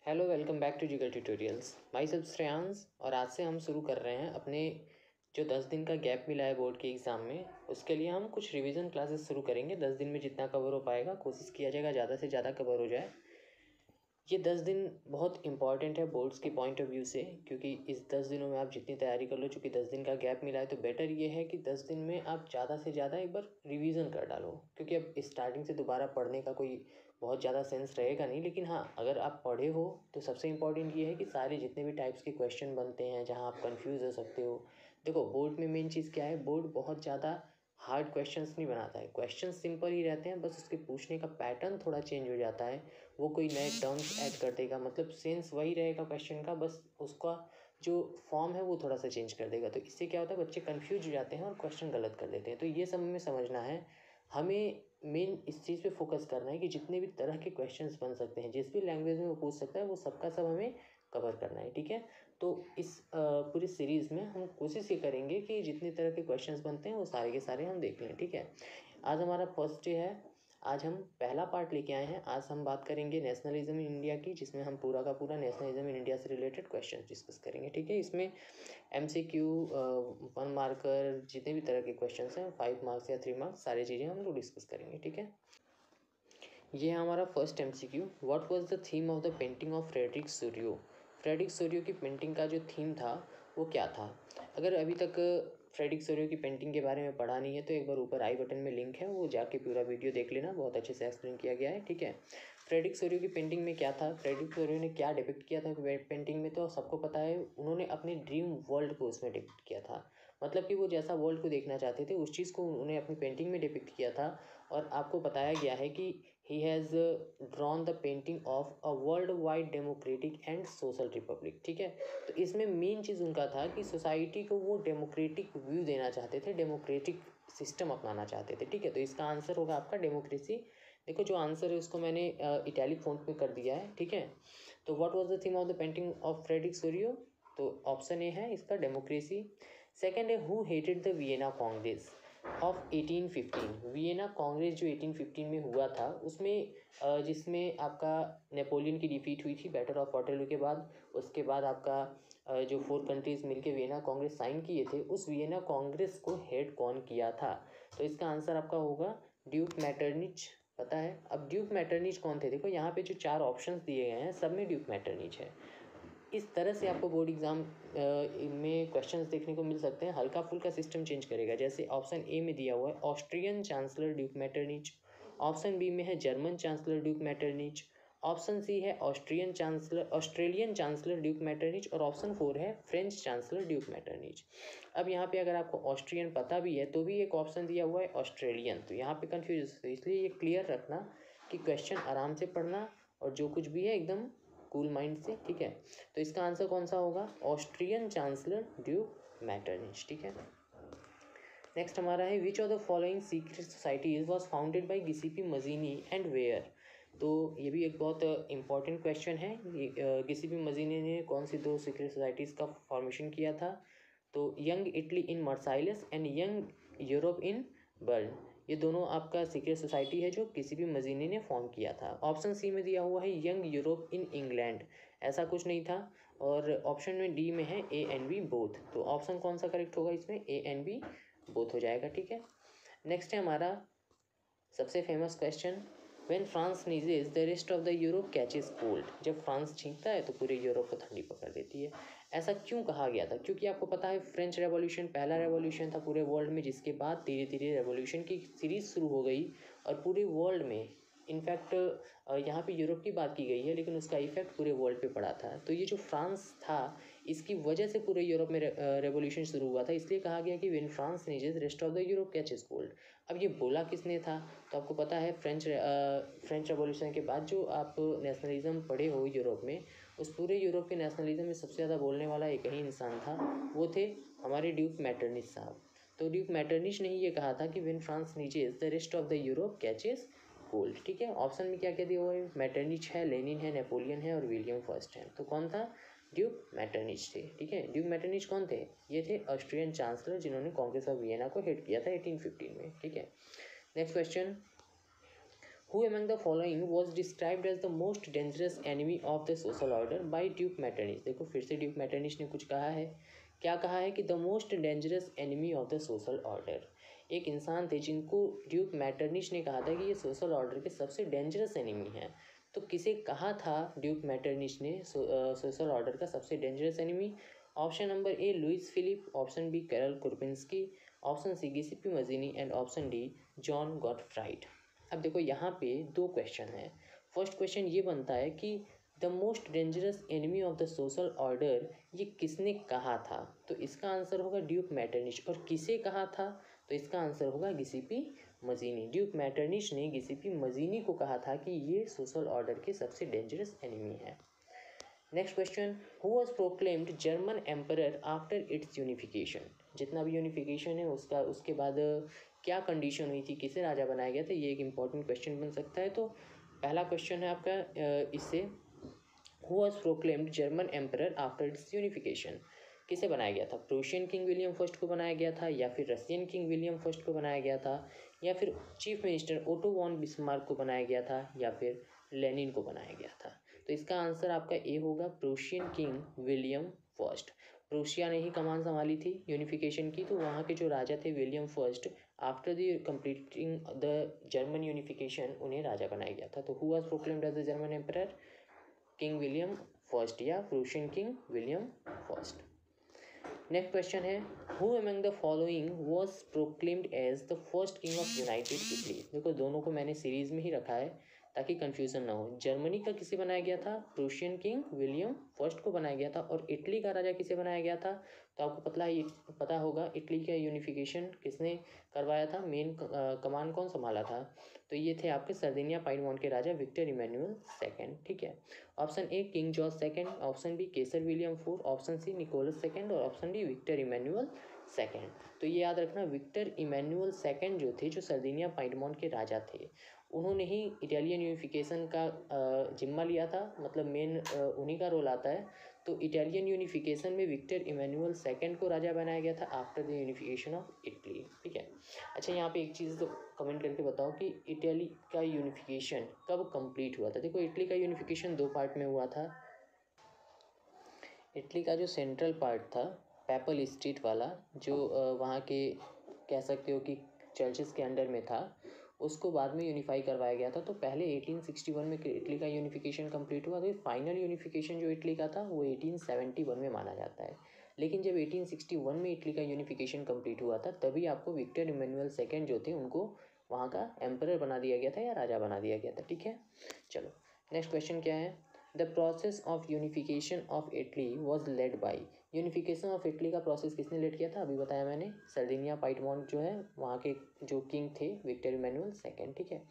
Hello, welcome back to Jiggle Tutorials. Myself Shreyansh, और आज से हम शुरू कर रहे हैं अपने जो 10 दिन का गैप मिला है बोर्ड के एग्ज़ाम में, उसके लिए हम कुछ रिवीजन क्लासेस शुरू करेंगे। 10 दिन में जितना कवर हो पाएगा कोशिश किया जाएगा ज़्यादा से ज़्यादा कवर हो जाए। ये 10 दिन बहुत इंपॉर्टेंट है बोर्ड्स के पॉइंट ऑफ व्यू से, क्योंकि इस 10 दिनों में आप जितनी तैयारी कर लो, चूँकि 10 दिन का गैप मिला है तो बेटर ये है कि 10 दिन में आप ज़्यादा से ज़्यादा एक बार रिवीजन कर डालो, क्योंकि अब स्टार्टिंग से दोबारा पढ़ने का कोई बहुत ज़्यादा सेंस रहेगा नहीं। लेकिन हाँ, अगर आप पढ़े हो तो सबसे इम्पॉर्टेंट ये है कि सारे जितने भी टाइप्स के क्वेश्चन बनते हैं जहाँ आप कंफ्यूज हो सकते हो। देखो, बोर्ड में मेन चीज़ क्या है, बोर्ड बहुत ज़्यादा हार्ड क्वेश्चंस नहीं बनाता है। क्वेश्चंस सिंपल ही रहते हैं, बस उसके पूछने का पैटर्न थोड़ा चेंज हो जाता है। वो कोई नए टर्म्स ऐड कर देगा, मतलब सेंस वही रहेगा क्वेश्चन का, बस उसका जो फॉर्म है वो थोड़ा सा चेंज कर देगा। तो इससे क्या होता है, बच्चे कंफ्यूज हो जाते हैं और क्वेश्चन गलत कर देते हैं। तो ये सब हमें समझना है। हमें मेन इस चीज़ पे फोकस करना है कि जितने भी तरह के क्वेश्चंस बन सकते हैं, जिस भी लैंग्वेज में वो पूछ सकता है, वो सबका सब हमें कवर करना है। ठीक है, तो इस पूरी सीरीज़ में हम कोशिश ये करेंगे कि जितने तरह के क्वेश्चंस बनते हैं वो सारे के सारे हम देख लें। ठीक है, आज हमारा फर्स्ट डे है। आज हम पहला पार्ट लेके आए हैं। आज हम बात करेंगे नेशनलिज्म इन इंडिया की, जिसमें हम पूरा का पूरा नेशनलिज्म इन इंडिया से रिलेटेड क्वेश्चन डिस्कस करेंगे। ठीक है, इसमें MCQ 1 मार्कर जितने भी तरह के क्वेश्चन हैं, 5 मार्क्स या 3 मार्क्स, सारी चीज़ें हम लोग डिस्कस करेंगे। ठीक है, ये है हमारा first MCQ। What was the theme of the painting of Frederic Sorrieu. Frederic Sorrieu की पेंटिंग का जो थीम था वो क्या था। अगर अभी तक फ्रेडरिक सूरियो की पेंटिंग के बारे में पढ़ा नहीं है तो एक बार ऊपर आई बटन में लिंक है, वो जाके पूरा वीडियो देख लेना, बहुत अच्छे से एक्सप्लेन किया गया है। ठीक है, फ्रेडरिक सूरियो की पेंटिंग में क्या था, फ्रेडरिक सूरियो ने क्या डिपिक्ट किया था पेंटिंग में, तो सबको पता है। उन्होंने अपने ड्रीम वर्ल्ड को उसमें डिपिक्ट किया था, मतलब कि वो जैसा वर्ल्ड को देखना चाहते थे उस चीज़ को उन्होंने अपनी पेंटिंग में डिपिक्ट किया था। और आपको बताया गया है कि he has drawn the painting of a worldwide democratic and social republic। ठीक है, तो इसमें मेन चीज़ उनका था कि सोसाइटी को वो डेमोक्रेटिक व्यू देना चाहते थे, डेमोक्रेटिक सिस्टम अपनाना चाहते थे। ठीक है, तो इसका आंसर होगा आपका डेमोक्रेसी। देखो, जो आंसर है उसको मैंने इटैलिक फॉन्ट में कर दिया है। ठीक है, तो what was the theme of the painting of Frederic Sorrieu, तो ऑप्शन ए है इसका डेमोक्रेसी। सेकेंड है who hated the Vienna Congress of 1815। Vienna Congress जो 1815 में हुआ था, उसमें जिसमें आपका नेपोलियन की डिफीट हुई थी बैटल ऑफ वाटरलू के बाद। उसके बाद आपका जो 4 कंट्रीज़ मिलके वियना कांग्रेस साइन किए थे, उस वियना कांग्रेस को हेड कौन किया था, तो इसका आंसर आपका होगा ड्यूक मैटरनिच। पता है अब ड्यूक मैटरनिच कौन थे। देखो, यहाँ पे जो 4 ऑप्शंस दिए गए हैं सब में ड्यूक मैटरनिच है। इस तरह से आपको बोर्ड एग्जाम में क्वेश्चंस देखने को मिल सकते हैं। हल्का फुल्का सिस्टम चेंज करेगा, जैसे ऑप्शन ए में दिया हुआ है Austrian chancellor Duke Metternich, option B में है German chancellor Duke Metternich, option C है ऑस्ट्रेलियन चांसलर ड्यूक मैटरनिच, और ऑप्शन 4 है फ्रेंच चांसलर ड्यूक मैटरनिच। अब यहाँ पे अगर आपको ऑस्ट्रियन पता भी है तो भी एक ऑप्शन दिया हुआ है ऑस्ट्रेलियन, तो यहाँ पे कन्फ्यूज, तो इसलिए ये क्लियर रखना कि क्वेश्चन आराम से पढ़ना और जो कुछ भी है एकदम कूल माइंड से। ठीक है, तो इसका आंसर कौन सा होगा, ऑस्ट्रियन चांसलर ड्यूक मैटरनिच। ठीक है, नेक्स्ट हमारा है which of the following secret societies was founded by Giuseppe Mazzini and where. तो ये भी एक बहुत इंपॉर्टेंट क्वेश्चन है। गिसिपी मजीनी ने कौन सी 2 सीक्रेट सोसाइटीज़ का फॉर्मेशन किया था, तो Young Italy in Marseilles and Young Europe in Berne. ये दोनों आपका सीक्रेट सोसाइटी है जो किसी भी मजीनी ने फॉर्म किया था। ऑप्शन सी में दिया हुआ है यंग यूरोप इन इंग्लैंड, ऐसा कुछ नहीं था। और ऑप्शन में डी में है ए एंड बी बोथ, तो ऑप्शन कौन सा करेक्ट होगा इसमें, ए एंड बी बोथ हो जाएगा। ठीक है, नेक्स्ट है हमारा सबसे famous question, when France sneezes the rest of the Europe catches cold. जब फ्रांस छींकता है तो पूरे यूरोप को ठंडी पकड़ देती है। ऐसा क्यों कहा गया था, क्योंकि आपको पता है फ्रेंच रेवोल्यूशन पहला रेवोल्यूशन था पूरे वर्ल्ड में, जिसके बाद धीरे धीरे रेवोल्यूशन की सीरीज शुरू हो गई और पूरे वर्ल्ड में, इनफैक्ट यहाँ पे यूरोप की बात की गई है लेकिन उसका इफेक्ट पूरे वर्ल्ड पे पड़ा था। तो ये जो फ्रांस था इसकी वजह से पूरे यूरोप में रेवोल्यूशन शुरू हुआ था, इसलिए कहा गया कि when France sneezes rest of the Europe catches cold. अब ये बोला किसने था, तो आपको पता है फ्रेंच रेवोल्यूशन के बाद जो आप नेशनलिज्म पढ़े हो यूरोप में, उस पूरे यूरोप के नेशनलिज्म में सबसे ज़्यादा बोलने वाला एक ही इंसान था, वो थे हमारे ड्यूक मैटरनिच साहब। तो ड्यूक मैटरनिच ने ये कहा था कि when France sneezes the rest of the Europe catches cold. ठीक है, ऑप्शन में क्या क्या दिया हुआ है, मैटरनिच है, लेनिन है, नेपोलियन है और विलियम फर्स्ट है। तो कौन था, ड्यूक मैटरनिच थे। ठीक है, ड्यूक मैटरनिच कौन थे, ये थे ऑस्ट्रियन चांसलर जिन्होंने कांग्रेस ऑफ वियना को हेड किया था 1815 में। ठीक है, next question, Who among the following was described as the most dangerous enemy of the social order by Duke Metternich. देखो फिर से ड्यूक मैटरनिच ने कुछ कहा है, क्या कहा है कि the most dangerous enemy of the social order. एक इंसान थे जिनको ड्यूक मैटरनिच ने कहा था कि ये सोशल ऑर्डर के सबसे डेंजरस एनिमी हैं। तो किसे कहा था ड्यूक मैटरनिच ने सोशल ऑर्डर का सबसे dangerous enemy? Option number A Louis Philippe, option B Karol Kurpinski, option C Giuseppe Mazzini and option D John Gottfried. अब देखो यहाँ पे दो क्वेश्चन है। फर्स्ट क्वेश्चन ये बनता है कि the most dangerous enemy of the social order ये किसने कहा था? तो इसका आंसर होगा ड्यूक मैटरनिच। और किसे कहा था? तो इसका आंसर होगा गिसिपी मजीनी। ड्यूक मैटरनिच ने गिसिपी मजीनी को कहा था कि ये सोशल ऑर्डर के सबसे डेंजरस एनिमी है। Next question, who was proclaimed German emperor after it's unification. जितना भी यूनिफिकेशन है उसके बाद क्या कंडीशन हुई थी, किसे राजा बनाया गया था, ये एक इंपॉर्टेंट क्वेश्चन बन सकता है। तो पहला क्वेश्चन है आपका इससे, who was proclaimed German emperor after it's unification. किसे बनाया गया था? प्रूशियन किंग विलियम फर्स्ट को बनाया गया था, या फिर रशियन किंग विलियम फर्स्ट को बनाया गया था, या फिर chief minister Otto von Bismarck को बनाया गया था, या फिर लेनिन को बनाया गया था। तो इसका आंसर आपका ए होगा, Prussian king William first. Prussia ने ही कमान संभाली थी यूनिफिकेशन की, तो वहाँ के जो राजा थे William first, after the completing the German unification उन्हें राजा बनाया गया था। तो who was proclaimed as the German emperor? King William first या Prussian king William first. Next question है, who among the following was proclaimed as the first king of united Italy. देखो दोनों को मैंने सीरीज में ही रखा है ताकि कंफ्यूजन ना हो। जर्मनी का किसे बनाया गया था? प्रूशियन किंग विलियम फर्स्ट को बनाया गया था। और इटली का राजा किसे बनाया गया था? तो आपको पता होगा इटली का यूनिफिकेशन किसने करवाया था, मेन कमान कौन संभाला था? तो ये थे आपके सर्दिनिया पाइडमोंट के राजा विक्टर इमैनुअल सेकंड। ठीक है, option A king George second, option B Kaiser William fourth, option C Nicholas second और option D Victor Emmanuel second. तो ये याद रखना, विक्टर इमैनुअल सेकंड जो थे, जो सर्दिनिया पाइडमोंट के राजा थे, उन्होंने ही इटालियन यूनिफिकेशन का जिम्मा लिया था, मतलब मेन उन्हीं का रोल आता है। तो इटालियन यूनिफिकेशन में विक्टर इमैनुअल सेकंड को राजा बनाया गया था after the unification of Italy. ठीक है, अच्छा यहाँ पे एक चीज़ तो कमेंट करके बताओ कि इटली का यूनिफिकेशन कब कंप्लीट हुआ था। देखो इटली का यूनिफिकेशन दो पार्ट में हुआ था। इटली का जो सेंट्रल पार्ट था पैपल स्ट्रीट वाला, जो वहाँ के कह सकते हो कि चर्चेस के अंडर में था, उसको बाद में यूनिफाई करवाया गया था। तो पहले 1861 में इटली का यूनिफिकेशन कंप्लीट हुआ। तो फाइनल यूनिफिकेशन जो इटली का था वो 1871 में माना जाता है। लेकिन जब 1861 में इटली का यूनिफिकेशन कंप्लीट हुआ था, तभी आपको विक्टर इमैनुअल सेकंड जो थे उनको वहाँ का एम्परर बना दिया गया था या राजा बना दिया गया था। ठीक है, चलो नेक्स्ट क्वेश्चन क्या है, the process of unification of Italy was led by. Unification of Italy का प्रोसेस किसने लेड किया था? अभी बताया मैंने, सर्दिनिया पाइडमोंट जो है वहाँ के जो किंग थे विक्टर इमैनुअल सेकंड। ठीक है,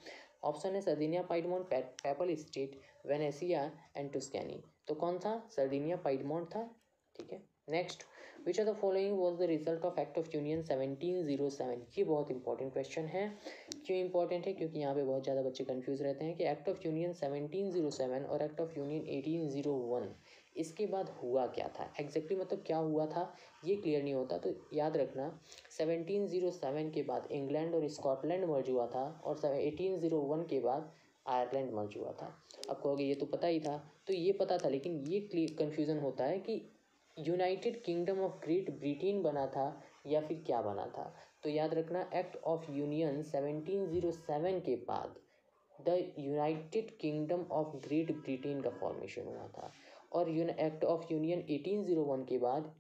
ऑप्शन है Sardinia Piedmont, Papal State, Venetia and Tuscany. तो कौन था? सर्दिनिया पाइडमोंट था। ठीक है, next, which are the following was the result of act of union 1707। ये बहुत इंपॉर्टेंट क्वेश्चन है। क्यों इंपॉर्टेंट है? क्योंकि यहाँ पे बहुत ज़्यादा बच्चे कंफ्यूज रहते हैं कि एक्ट ऑफ यूनियन 1707 और एक्ट ऑफ यूनियन 1801 इसके बाद हुआ क्या था एग्जैक्टली, मतलब क्या हुआ था ये क्लियर नहीं होता। तो याद रखना 1707 के बाद इंग्लैंड और स्कॉटलैंड मर्ज हुआ था, और 1801 के बाद आयरलैंड मर्ज हुआ था। अब कहोगे ये तो पता ही था, तो ये पता था, लेकिन ये कन्फ्यूज़न होता है कि United kingdom of great Britain बना था या फिर क्या बना था। तो याद रखना एक्ट ऑफ यूनियन 1707 के बाद the United kingdom of great Britain का फॉर्मेशन हुआ था, और एक्ट ऑफ यूनियन 1801 के बाद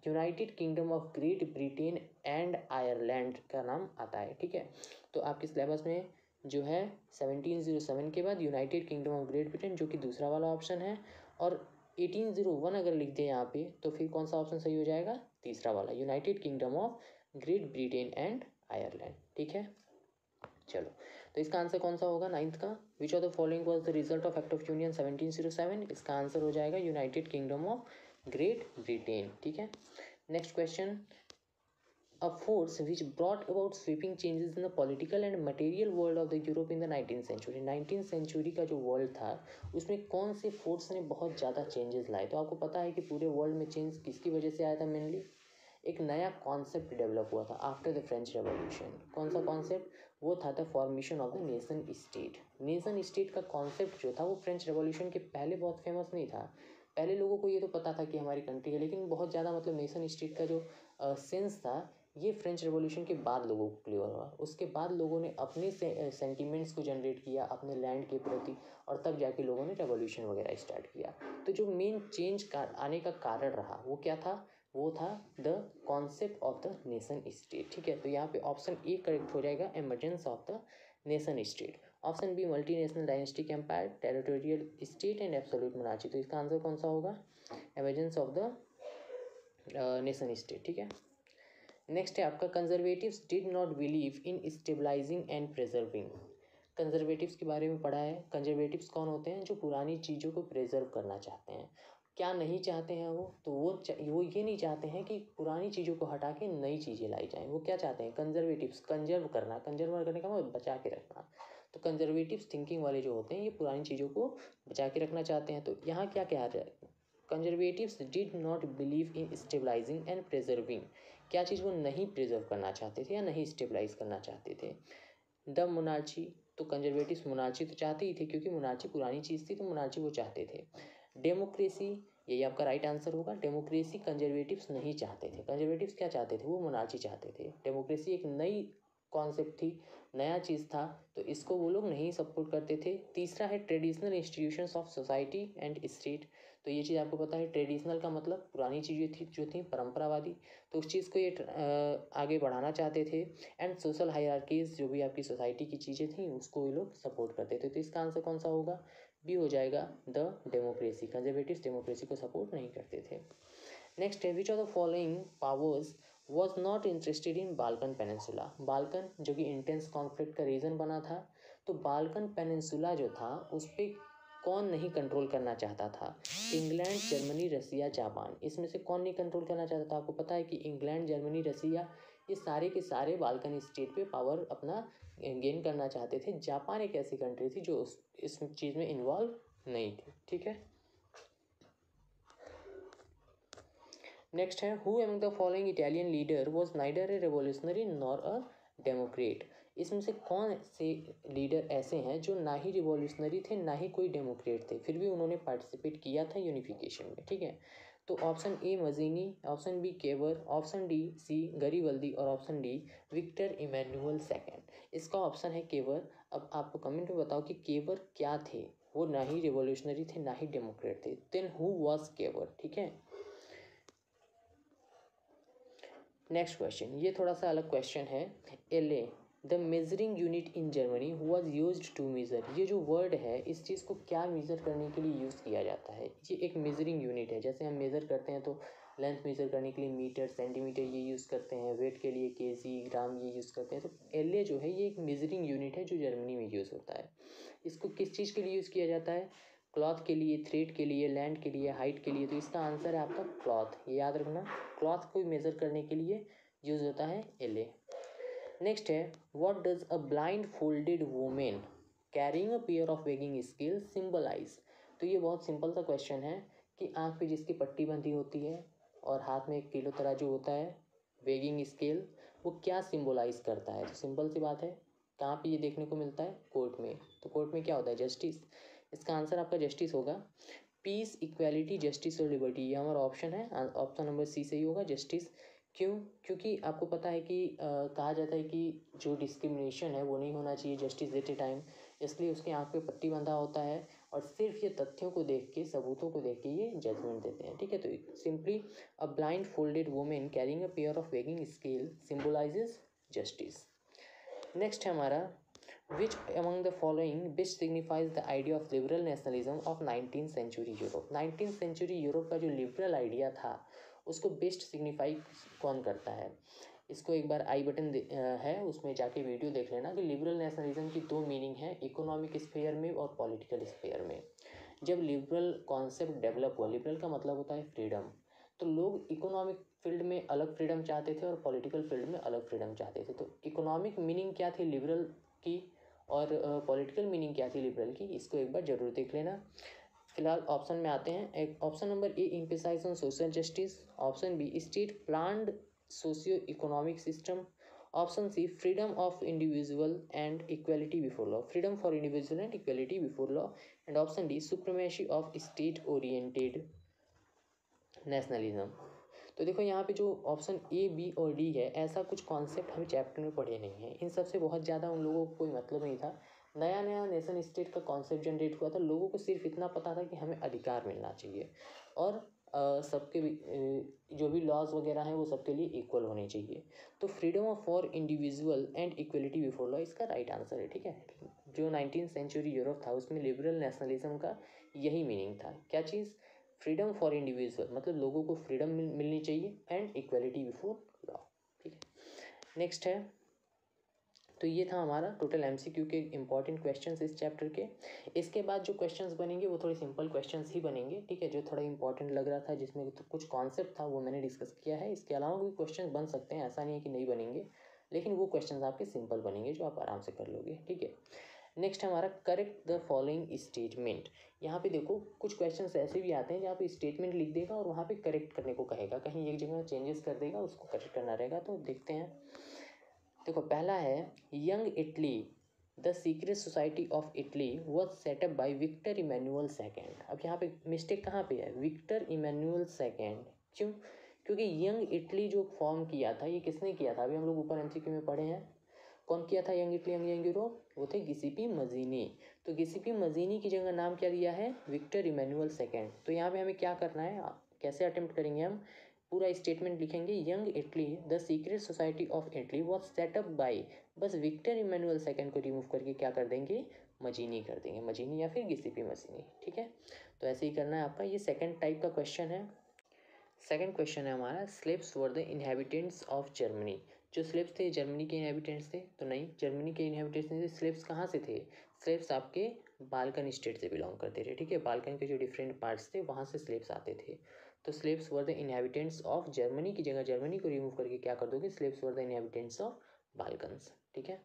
United kingdom of great Britain and Ireland का नाम आता है। ठीक है, तो आपके सिलेबस में जो है 1707 के बाद United kingdom of great Britain, जो कि दूसरा वाला ऑप्शन है, और 1801 अगर लिख दें यहाँ पे तो फिर कौन सा ऑप्शन सही हो जाएगा? तीसरा वाला, United kingdom of great Britain and Ireland. ठीक है, चलो तो इसका आंसर कौन सा होगा नाइन्थ का? विच of the following was the result of act of union 1707? इसका आंसर हो जाएगा United kingdom of great Britain. ठीक है, next question, a force which brought about sweeping changes in the political and material world of the Europe in the 19th century। 19th century का जो world था उसमें कौन से फोर्स ने बहुत ज़्यादा चेंजेस लाए? तो आपको पता है कि पूरे वर्ल्ड में चेंज किसकी वजह से आया था? मेनली एक नया कॉन्सेप्ट डेवलप हुआ था आफ्टर द फ्रेंच रेवोल्यूशन। कौन सा कॉन्सेप्ट? वो था the formation of the nation state. Nation state का कॉन्सेप्ट जो था वो फ्रेंच रेवोल्यूशन के पहले बहुत फेमस नहीं था। पहले लोगों को ये तो पता था कि हमारी कंट्री है, लेकिन बहुत ज़्यादा मतलब नेशन स्टेट का जो सेंस था ये फ्रेंच रेवोल्यूशन के बाद लोगों को क्लियर हुआ। उसके बाद लोगों ने अपने सेंटिमेंट्स को जनरेट किया अपने लैंड के प्रति, और तब जाके लोगों ने रेवोल्यूशन वगैरह स्टार्ट किया। तो जो मेन चेंज का आने का कारण रहा वो क्या था, वो था the concept of the nation state. ठीक है, तो यहाँ पे ऑप्शन ए करेक्ट हो जाएगा, emergence of the nation state. Option B multinational dynastic empire, territorial state and absolute monarchy. तो इसका आंसर कौन सा होगा, emergence of the nation state. ठीक है, नेक्स्ट है आपका conservatives did not believe in stabilising and preserving. Conservatives के बारे में पढ़ा है। कंजर्वेटिव्स कौन होते हैं, जो पुरानी चीज़ों को प्रिजर्व करना चाहते हैं। क्या नहीं चाहते हैं वो, तो वो ये नहीं चाहते हैं कि पुरानी चीज़ों को हटा के नई चीज़ें लाई जाएं। वो क्या चाहते हैं, कंजर्वेटिव्स, कंजर्व करना, कंजर्व करने का मतलब बचा के रखना। तो कंजर्वेटिव्स थिंकिंग वाले जो होते हैं ये पुरानी चीज़ों को बचा के रखना चाहते हैं। तो यहाँ क्या कहा जाए, conservatives did not believe in stabilising and preserving. क्या चीज़ वो नहीं प्रिजर्व करना चाहते थे या नहीं स्टेबलाइज करना चाहते थे। द मोनार्ची, तो कंजर्वेटिव्स मोनार्ची तो चाहते ही थे, क्योंकि मोनार्ची पुरानी चीज़ थी तो मोनार्ची वो चाहते थे। डेमोक्रेसी, यही आपका राइट आंसर होगा। डेमोक्रेसी कंजर्वेटिव्स नहीं चाहते थे। कंजर्वेटिव्स क्या चाहते थे, वो मोनार्ची चाहते थे। डेमोक्रेसी एक नई कॉन्सेप्ट थी, नया चीज़ था, तो इसको वो लोग नहीं सपोर्ट करते थे। तीसरा है traditional institutions of society and state. तो ये चीज़ आपको पता है, ट्रेडिशनल का मतलब पुरानी चीज़ें थी जो थी परंपरावादी, तो उस चीज़ को ये आगे बढ़ाना चाहते थे। एंड सोशल हायरार्कीज, जो भी आपकी सोसाइटी की चीज़ें थी उसको ये लोग सपोर्ट करते थे। तो इसका आंसर कौन सा होगा, बी हो जाएगा, द डेमोक्रेसी। कंजर्वेटिव्स डेमोक्रेसी को सपोर्ट नहीं करते थे। नेक्स्ट है, which of the following powers was not interested in Balkan peninsula. Balkan जो कि इंटेंस कॉन्फ्लिक्ट का रीज़न बना था, तो बाल्कन पेनिनसुला जो था उस पर कौन नहीं कंट्रोल करना चाहता था, इंग्लैंड, जर्मनी, रसिया, जापान। इसमें से कौन नहीं कंट्रोल करना चाहता था। आपको पता है कि इंग्लैंड, जर्मनी, रसिया ये सारे के सारे बाल्कन स्टेट पे पावर अपना गेन करना चाहते थे। जापान एक ऐसी कंट्री थी जो इस चीज़ में इन्वॉल्व नहीं थी। ठीक है, नेक्स्ट है, who among the following Italian leader was neither A revolutionary nor a Democrat. इसमें से कौन से लीडर ऐसे हैं जो ना ही रिवॉल्यूशनरी थे ना ही कोई डेमोक्रेट थे, फिर भी उन्होंने पार्टिसिपेट किया था यूनिफिकेशन में। ठीक है, तो option A Mazzini, option B Cavour, option D C Garibaldi और option D Victor Emmanuel second. इसका ऑप्शन है केवर। अब आपको कमेंट में बताओ कि केवर क्या थे, वो ना ही रिवॉल्यूशनरी थे ना ही डेमोक्रेट थे। Then who was Cavour. ठीक है, नेक्स्ट क्वेश्चन, ये थोड़ा सा अलग क्वेश्चन है। Ell, the measuring unit in Germany was used to measure. ये जो वर्ड है इस चीज़ को क्या मेज़र करने के लिए यूज़ किया जाता है। ये एक मेजरिंग यूनिट है, जैसे हम मेज़र करते हैं तो लेंथ मेज़र करने के लिए मीटर, सेंटीमीटर ये यूज़ करते हैं, वेट के लिए केजी, ग्राम ये यूज़ करते हैं। तो एलए जो है ये एक मेजरिंग यूनिट है जो जर्मनी में यूज़ होता है। इसको किस चीज़ के लिए यूज़ किया जाता है, क्लॉथ के लिए, थ्रेड के लिए, लैंड के लिए, हाइट के लिए। तो इसका आंसर है आपका क्लॉथ, ये याद रखना। क्लॉथ को मेज़र करने के लिए यूज़ होता है एलए। नेक्स्ट है, what does a blindfolded women carrying a pair of weighing scale symbolise. तो ये बहुत सिंपल सा क्वेश्चन है कि आँख पे जिसकी पट्टी बंधी होती है और हाथ में एक किलो तराजू होता है, वेगिंग स्केल, वो क्या सिंबलाइज करता है। तो सिंपल सी बात है, कहाँ पे ये देखने को मिलता है, कोर्ट में। तो कोर्ट में क्या होता है, जस्टिस। इसका आंसर आपका जस्टिस होगा। पीस, इक्वालिटी, जस्टिस और लिबर्टी, ये हमारा ऑप्शन है, ऑप्शन नंबर सी सही होगा, जस्टिस। क्यों, क्योंकि आपको पता है कि कहा जाता है कि जो डिस्क्रिमिनेशन है वो नहीं होना चाहिए जस्टिस देते टाइम, इसलिए उसके आँख पे पट्टी बंधा होता है और सिर्फ ये तथ्यों को देख के, सबूतों को देख के ये जजमेंट देते हैं। ठीक है, तो simply a blindfolded women carrying a pair of weighing scale symbolises justice. Next है हमारा, विच among the following best signifies the idea of liberal nationalism of 19th century Europe। 19th century Europe का जो liberal idea था उसको best signify कौन करता है। इसको एक बार आई बटन है उसमें जाके वीडियो देख लेना कि लिबरल नेशनलिज्म की दो मीनिंग है, इकोनॉमिक स्फेयर में और पॉलिटिकल स्फेयर में। जब लिबरल कॉन्सेप्ट डेवलप हुआ, लिबरल का मतलब होता है फ्रीडम, तो लोग इकोनॉमिक फील्ड में अलग फ्रीडम चाहते थे और पॉलिटिकल फील्ड में अलग फ्रीडम चाहते थे। तो इकोनॉमिक मीनिंग क्या थी लिबरल की और पॉलिटिकल मीनिंग क्या थी लिबरल की, इसको एक बार जरूर देख लेना। फिलहाल ऑप्शन में आते हैं, एक option number A emphasise on social justice, option B state planned socio economic system, option C freedom of individual and equality before law, freedom for individual and equality before law. And option D supremacy of state oriented nationalism. तो देखो यहाँ पे जो option A B और D है, ऐसा कुछ concept हम चैप्टर में पढ़े नहीं है, इन सब से बहुत ज़्यादा उन लोगों को कोई मतलब नहीं था। नया नया नेशन स्टेट का कॉन्सेप्ट जनरेट हुआ था, लोगों को सिर्फ इतना पता था कि हमें अधिकार मिलना चाहिए और सबके जो भी लॉज वगैरह हैं वो सबके लिए इक्वल होने चाहिए। तो freedom of for individual and equality before law इसका राइट आंसर है। ठीक है, जो 19th सेंचुरी यूरोप था उसमें लिबरल नेशनलिज्म का यही मीनिंग था। क्या चीज़? फ्रीडम फॉर इंडिविजुअल, मतलब लोगों को फ्रीडम मिलनी चाहिए एंड इक्वलिटी बिफोर लॉ। ठीक है, नेक्स्ट है, तो ये था हमारा टोटल एमसीक्यू के इंपॉर्टेंट क्वेश्चंस इस चैप्टर के। इसके बाद जो क्वेश्चंस बनेंगे वो थोड़े सिंपल क्वेश्चंस ही बनेंगे। ठीक है, जो थोड़ा इंपॉर्टेंट लग रहा था जिसमें तो कुछ कॉन्सेप्ट था वो मैंने डिस्कस किया है। इसके अलावा भी क्वेश्चन बन सकते हैं, ऐसा नहीं है कि नहीं बनेंगे, लेकिन वो क्वेश्चन आपके सिंपल बनेंगे जो आप आराम से कर लोगे। ठीक है, नेक्स्ट हमारा करेक्ट द फॉलोइंग स्टेटमेंट। यहाँ पे देखो कुछ क्वेश्चंस ऐसे भी आते हैं जहाँ पे स्टेटमेंट लिख देगा और वहाँ पे करेक्ट करने को कहेगा, कहीं एक जगह चेंजेस कर देगा, उसको करेक्ट करना रहेगा। तो देखते हैं, देखो पहला है Young Italy the secret society of Italy was set up by Victor Emmanuel second. अब यहाँ पे मिस्टेक कहाँ पे है? Victor Emmanuel second. क्यों? क्योंकि यंग इटली जो फॉर्म किया था ये किसने किया था? अभी हम लोग ऊपर एमसीक्यू में पढ़े हैं, कौन किया था यंग इटली यंग यूरोप? वो थे गिसिपी मजीनी। तो गिसिपी मजीनी की जगह नाम क्या दिया है? Victor Emmanuel second. तो यहाँ पे हमें क्या करना है, कैसे अटेम्प्ट करेंगे हम? पूरा स्टेटमेंट लिखेंगे, young Italy the secret society of Italy was set up by, बस विक्टर इमैनुअल सेकेंड को रिमूव करके क्या कर देंगे? मजीनी कर देंगे, मजीनी या फिर गिसिपी मजीनी। ठीक है, तो ऐसे ही करना है आपका। ये सेकेंड टाइप का क्वेश्चन है। सेकेंड क्वेश्चन है हमारा, slaves were the inhabitants of Germany. जो स्लेव्स थे जर्मनी के इनहेबिटेंट्स थे? तो नहीं, जर्मनी के इनहेबिटेंट्स नहीं थे। स्लेव्स कहाँ से थे? स्लेव्स आपके बाल्कन स्टेट से बिलोंग करते थे। ठीक है, बाल्कन के जो डिफरेंट पार्ट्स थे वहाँ से स्लेव्स आते थे। तो Slavs were the inhabitants of Germany की जगह जर्मनी को रिमूव करके क्या कर दोगे? Slavs were the inhabitants of Balkans. ठीक है,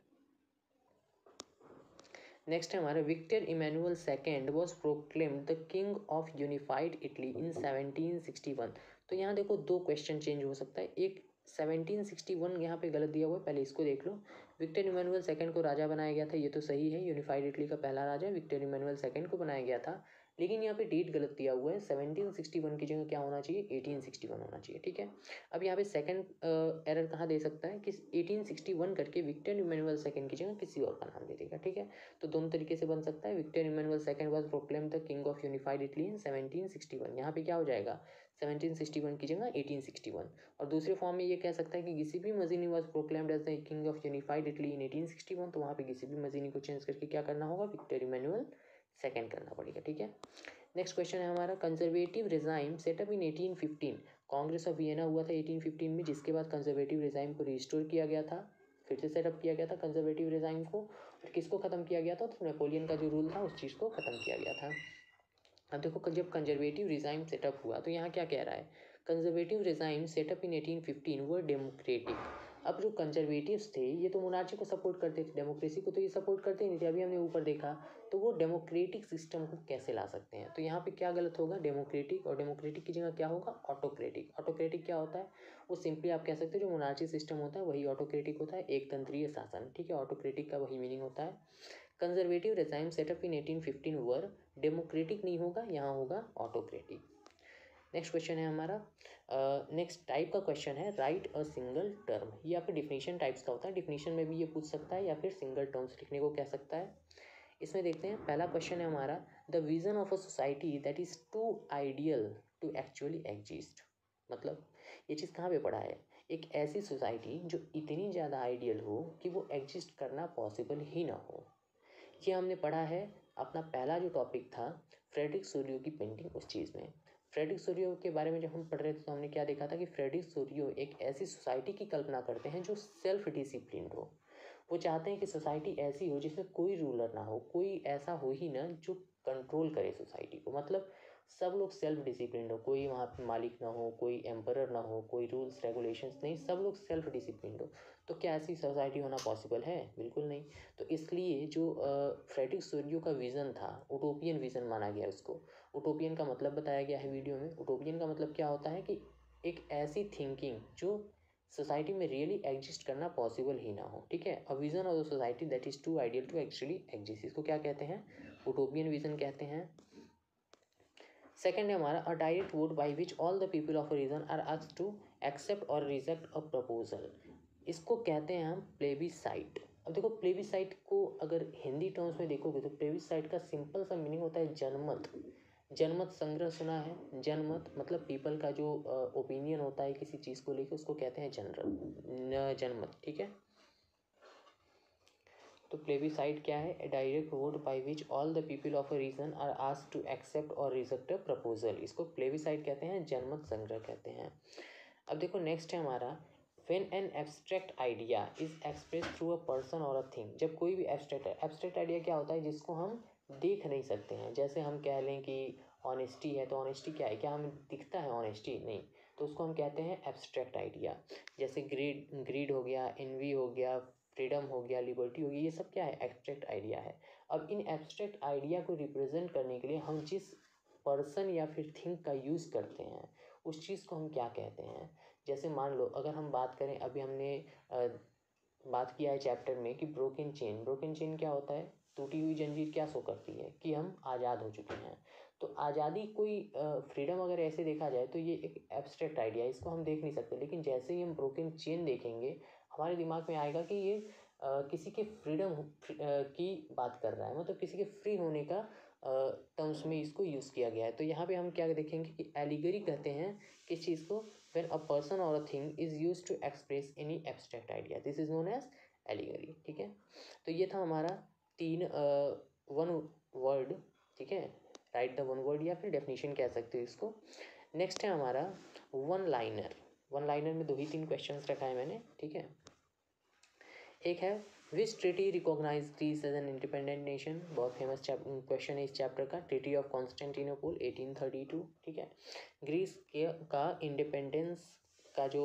नेक्स्ट है हमारा, Victor Emmanuel second was proclaimed the king of unified Italy in 1761। तो यहाँ देखो दो क्वेश्चन चेंज हो सकता है। एक 1761 यहाँ पे गलत दिया हुआ है, पहले इसको देख लो। विक्टर इमैनुअल सेकेंड को राजा बनाया गया था, ये तो सही है, यूनिफाइड इटली का पहला राजा विक्टर इमैनुअल सेकेंड को बनाया गया था। लेकिन यहाँ पे डेट गलत दिया हुआ है, 1761 की जगह क्या होना चाहिए? 1861 होना चाहिए। ठीक है, अब यहाँ पे सेकंड एरर कहाँ दे सकता है कि 1861 करके विक्टर इमैनुअल सेकेंड की जगह किसी और का नाम दे देगा। ठीक है, तो दोनों तरीके से बन सकता है। Victor Emmanuel second was proclaimed the king of unified Italy in 1761। यहाँ पे क्या हो जाएगा? 1761 की जगह 1861। और दूसरे फॉर्म में ये कह सकता है कि Giuseppe Mazzini was proclaimed as the king of unified Italy in 1861। तो वहाँ पे गिसिपी मजीनी को चेंज करके क्या करना होगा? विक्टर इमैनुअल सेकेंड करना पड़ेगा। ठीक है, नेक्स्ट क्वेश्चन है हमारा, conservative regime setup in 1815। Congress of Vienna हुआ था 1815 में, जिसके बाद कंजर्वेटिव रिजाइम को रिस्टोर किया गया था, फिर से सेटअप किया गया था कंजर्वेटिव रिजाइम को। और किसको ख़त्म किया गया था? तो नेपोलियन का जो रूल था उस चीज़ को ख़त्म किया गया था। अब देखो जब कंजर्वेटिव रिजाइम सेटअप हुआ तो यहाँ क्या कह रहा है? कंजर्वेटिव रिजाइम सेटअप इन 1815 वर डेमोक्रेटिक। अब जो कंजर्वेटिव्स थे ये तो मोनार्ची को सपोर्ट करते थे, डेमोक्रेसी को तो ये सपोर्ट करते ही नहीं थे। अभी हमने ऊपर देखा, तो वो डेमोक्रेटिक सिस्टम को कैसे ला सकते हैं? तो यहाँ पे क्या गलत होगा? डेमोक्रेटिक, और डेमोक्रेटिक की जगह क्या होगा? ऑटोक्रेटिक। ऑटोक्रेटिक क्या होता है? वो सिंपली आप कह सकते हो जो मोनार्ची सिस्टम होता है वही ऑटोक्रेटिक होता है, एक तंत्रीय शासन। ठीक है, ऑटोक्रेटिक का वही मीनिंग होता है। कंजर्वेटिव रिजाइम सेटअप इन 1815 वर डेमोक्रेटिक नहीं होगा, यहाँ होगा ऑटोक्रेटिक। नेक्स्ट क्वेश्चन है हमारा, नेक्स्ट टाइप का क्वेश्चन है, राइट अ सिंगल टर्म। ये आपके डिफिनीशन टाइप्स का होता है, डिफिनीशन में भी ये पूछ सकता है या फिर सिंगल टर्म्स लिखने को कह सकता है। इसमें देखते हैं, पहला क्वेश्चन है हमारा, the vision of a society that is too ideal to actually exist. मतलब ये चीज़ कहाँ पे पढ़ा है? एक ऐसी सोसाइटी जो इतनी ज़्यादा आइडियल हो कि वो एग्जिस्ट करना पॉसिबल ही ना हो। ये हमने पढ़ा है, अपना पहला जो टॉपिक था फ्रेडरिक सोरियो की पेंटिंग, उस चीज़ में। फ्रेडरिक सोरियो के बारे में जब हम पढ़ रहे थे तो हमने क्या देखा था कि फ्रेडरिक सोरियो एक ऐसी सोसाइटी की कल्पना करते हैं जो सेल्फ डिसिप्लिन्ड हो। वो चाहते हैं कि सोसाइटी ऐसी हो जिसमें कोई रूलर ना हो, कोई ऐसा हो ही ना जो कंट्रोल करे सोसाइटी को। मतलब सब लोग सेल्फ डिसिप्लिन्ड हो, कोई वहाँ पे मालिक ना हो, कोई एम्परर ना हो, कोई रूल्स रेगुलेशंस नहीं, सब लोग सेल्फ डिसिप्लिन्ड हो। तो क्या ऐसी सोसाइटी होना पॉसिबल है? बिल्कुल नहीं। तो इसलिए जो फ्रेडरिक सोरियो का विज़न था, उटोपियन विज़न माना गया उसको। उटोपियन का मतलब बताया गया है वीडियो में। उटोपियन का मतलब क्या होता है कि एक ऐसी थिंकिंग जो सोसाइटी में रियली एग्जिस्ट करना पॉसिबल ही ना हो, ठीक है। A vision of the society that is too ideal to actually exist, इसको क्या कहते हैं, उटोपियन विजन कहते हैं। सेकेंड है हमारा a direct vote by which all the people of a region are asked to accept or reject a proposal, इसको कहते हैं हम प्लेबिसाइट। अब देखो प्लेबिसाइट को अगर हिंदी टर्म्स में देखोगे तो प्लेबिसाइट का सिंपल सा मीनिंग होता है जनमत। जनमत संग्रह सुना है, जनमत मतलब पीपल का जो ओपिनियन होता है किसी चीज़ को लेकर, उसको कहते हैं जनमत, ठीक है। तो प्लेबिसाइट क्या है, a direct vote by which all the people of a region are asked to accept or reject a proposal, इसको प्लेबिसाइट कहते हैं, जनमत संग्रह कहते हैं। अब देखो नेक्स्ट है हमारा when an abstract idea is express through a person और अ थिंग, जब कोई भी एब्स्ट्रैक्ट आइडिया क्या होता है, जिसको हम देख नहीं सकते हैं। जैसे हम कह लें कि ऑनेस्टी है, तो ऑनेस्टी क्या है, क्या हमें दिखता है ऑनेस्टी, नहीं, तो उसको हम कहते हैं एब्स्ट्रैक्ट आइडिया। जैसे ग्रीड हो गया, एनवी हो गया, फ्रीडम हो गया, लिबर्टी हो गई, ये सब क्या है, एब्स्ट्रैक्ट आइडिया है। अब इन एब्स्ट्रैक्ट आइडिया को रिप्रेजेंट करने के लिए हम जिस पर्सन या फिर थिंग का यूज़ करते हैं उस चीज़ को हम क्या कहते हैं। जैसे मान लो अगर हम बात करें, अभी हमने बात किया है चैप्टर में कि ब्रोकन चेन क्या होता है, टूटी हुई जंजीर क्या शो करती है कि हम आज़ाद हो चुके हैं। तो आज़ादी कोई फ्रीडम अगर ऐसे देखा जाए तो ये एक एब्स्ट्रैक्ट आइडिया है, इसको हम देख नहीं सकते, लेकिन जैसे ही हम ब्रोकन चेन देखेंगे हमारे दिमाग में आएगा कि ये किसी के फ्रीडम की बात कर रहा है, मतलब किसी के फ्री होने का टर्म्स में इसको यूज़ किया गया है। तो यहाँ पे हम क्या देखेंगे कि एलिगरी कहते हैं किस चीज़ को, when a person or a thing is used to express any abstract idea, this is known as allegory, ठीक है। तो ये था हमारा वन वर्ड, ठीक है, राइट द वन वर्ड या फिर डेफिनेशन कह सकते हो इसको। नेक्स्ट है हमारा वन लाइनर में 2 ही 3 क्वेश्चंस रखा है मैंने, ठीक है। एक है which treaty recognise Greece as an independent nation, बहुत फेमस क्वेश्चन है इस चैप्टर का, ट्रीटी ऑफ कॉन्स्टेंटिनोपल 1832, ठीक है। ग्रीस का इंडिपेंडेंस का जो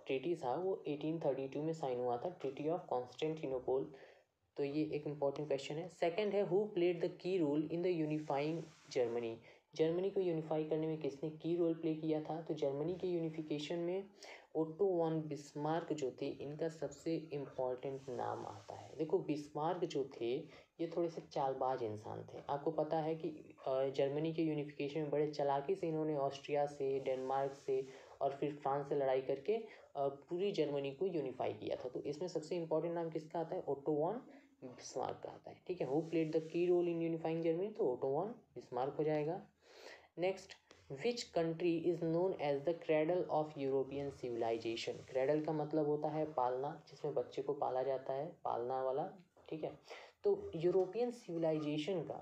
ट्रीटी था वो 1832 में साइन हुआ था, ट्रीटी ऑफ कॉन्स्टेंटिनोपल। तो ये एक इम्पॉर्टेंट क्वेश्चन है। सेकंड है who played the key role in the unifying Germany को यूनिफाई करने में किसने की रोल प्ले किया था। तो जर्मनी के यूनिफिकेशन में ओटो वन बिस्मार्क जो थे, इनका सबसे इम्पॉर्टेंट नाम आता है। देखो बिस्मार्क जो थे ये थोड़े से चालबाज इंसान थे। आपको पता है कि जर्मनी के यूनिफिकेशन में बड़े चालाकी से इन्होंने ऑस्ट्रिया से, डेनमार्क से और फिर फ्रांस से लड़ाई करके पूरी जर्मनी को यूनिफाई किया था। तो इसमें सबसे इम्पॉर्टेंट नाम किसका आता है, ओटो वन बिस्मार्क का आता है, ठीक है। Who played the key role in unifying Germany, तो ओटो वन बिस्मार्क हो जाएगा। Next which country is known as the cradle of European civilisation. Cradle का मतलब होता है पालना, जिसमें बच्चे को पाला जाता है, पालना वाला, ठीक है। तो यूरोपियन सिविलाइजेशन का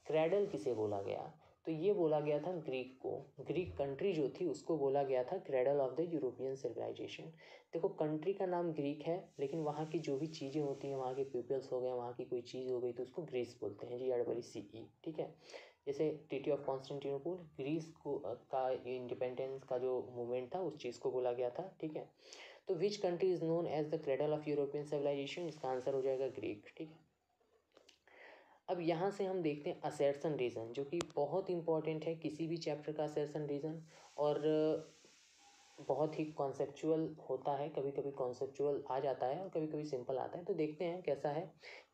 क्रेडल किसे बोला गया, तो ये बोला गया था ग्रीक को। ग्रीक कंट्री जो थी उसको बोला गया था cradle of the European civilisation. देखो कंट्री का नाम ग्रीक है, लेकिन वहाँ की जो भी चीज़ें होती हैं, वहाँ के पीपल्स हो गए, वहाँ की कोई चीज़ हो गई, तो उसको ग्रीस बोलते हैं, GREECE, ठीक है। जैसे ट्रीटी ऑफ कॉन्स्टेंटिनोपल, ग्रीस को का इंडिपेंडेंस का जो मूवमेंट था उस चीज़ को बोला गया था, ठीक है। तो which country is known as the cradle of European civilisation, इसका आंसर हो जाएगा ग्रीक, ठीक है। अब यहाँ से हम देखते हैं असर्शन रीज़न, जो कि बहुत इंपॉर्टेंट है किसी भी चैप्टर का असर्शन रीज़न, और बहुत ही कॉन्सेप्चुअल होता है, कभी कभी कॉन्सेप्चुअल आ जाता है और कभी कभी सिंपल आता है। तो देखते हैं कैसा है।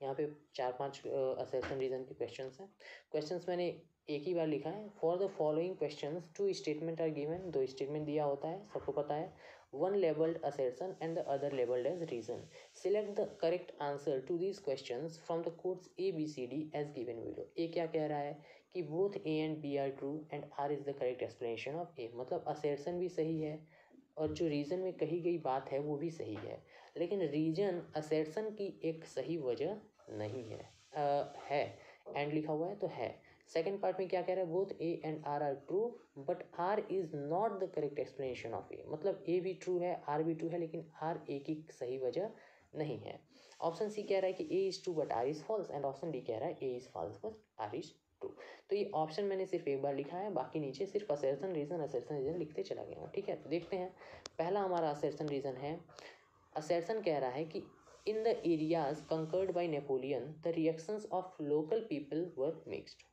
यहाँ पे 4-5 असर्शन रीज़न के क्वेश्चंस हैं। क्वेश्चंस मैंने एक ही बार लिखा है। For the following questions 2 statement are given, 2 statement दिया होता है, सबको पता है। One labelled assertion and the other labelled as reason. Select the correct answer to these questions from the codes ABCD as given below. A क्या कह रहा है कि both A and B are true and R is the correct explanation of A, मतलब assertion भी सही है और जो रीज़न में कही गई बात है वो भी सही है, लेकिन रीजन असर्शन की एक सही वजह नहीं है। एंड लिखा हुआ है तो है। सेकेंड पार्ट में क्या कह रहा है, both A and R are true but R is not the correct explanation of A, मतलब A भी ट्रू है, R भी ट्रू है, लेकिन R A की सही वजह नहीं है। ऑप्शन सी कह रहा है कि A is true but R is false, and option D कह रहा है A is false but R is true. तो ये ऑप्शन मैंने सिर्फ एक बार लिखा है, बाकी नीचे सिर्फ असर्शन रीज़न लिखते चला गया हूँ, ठीक है। तो देखते हैं पहला हमारा असर्शन रीज़न है। असर्शन कह रहा है कि इन the areas conquered bye Napoleon the reactions of local people were mixed.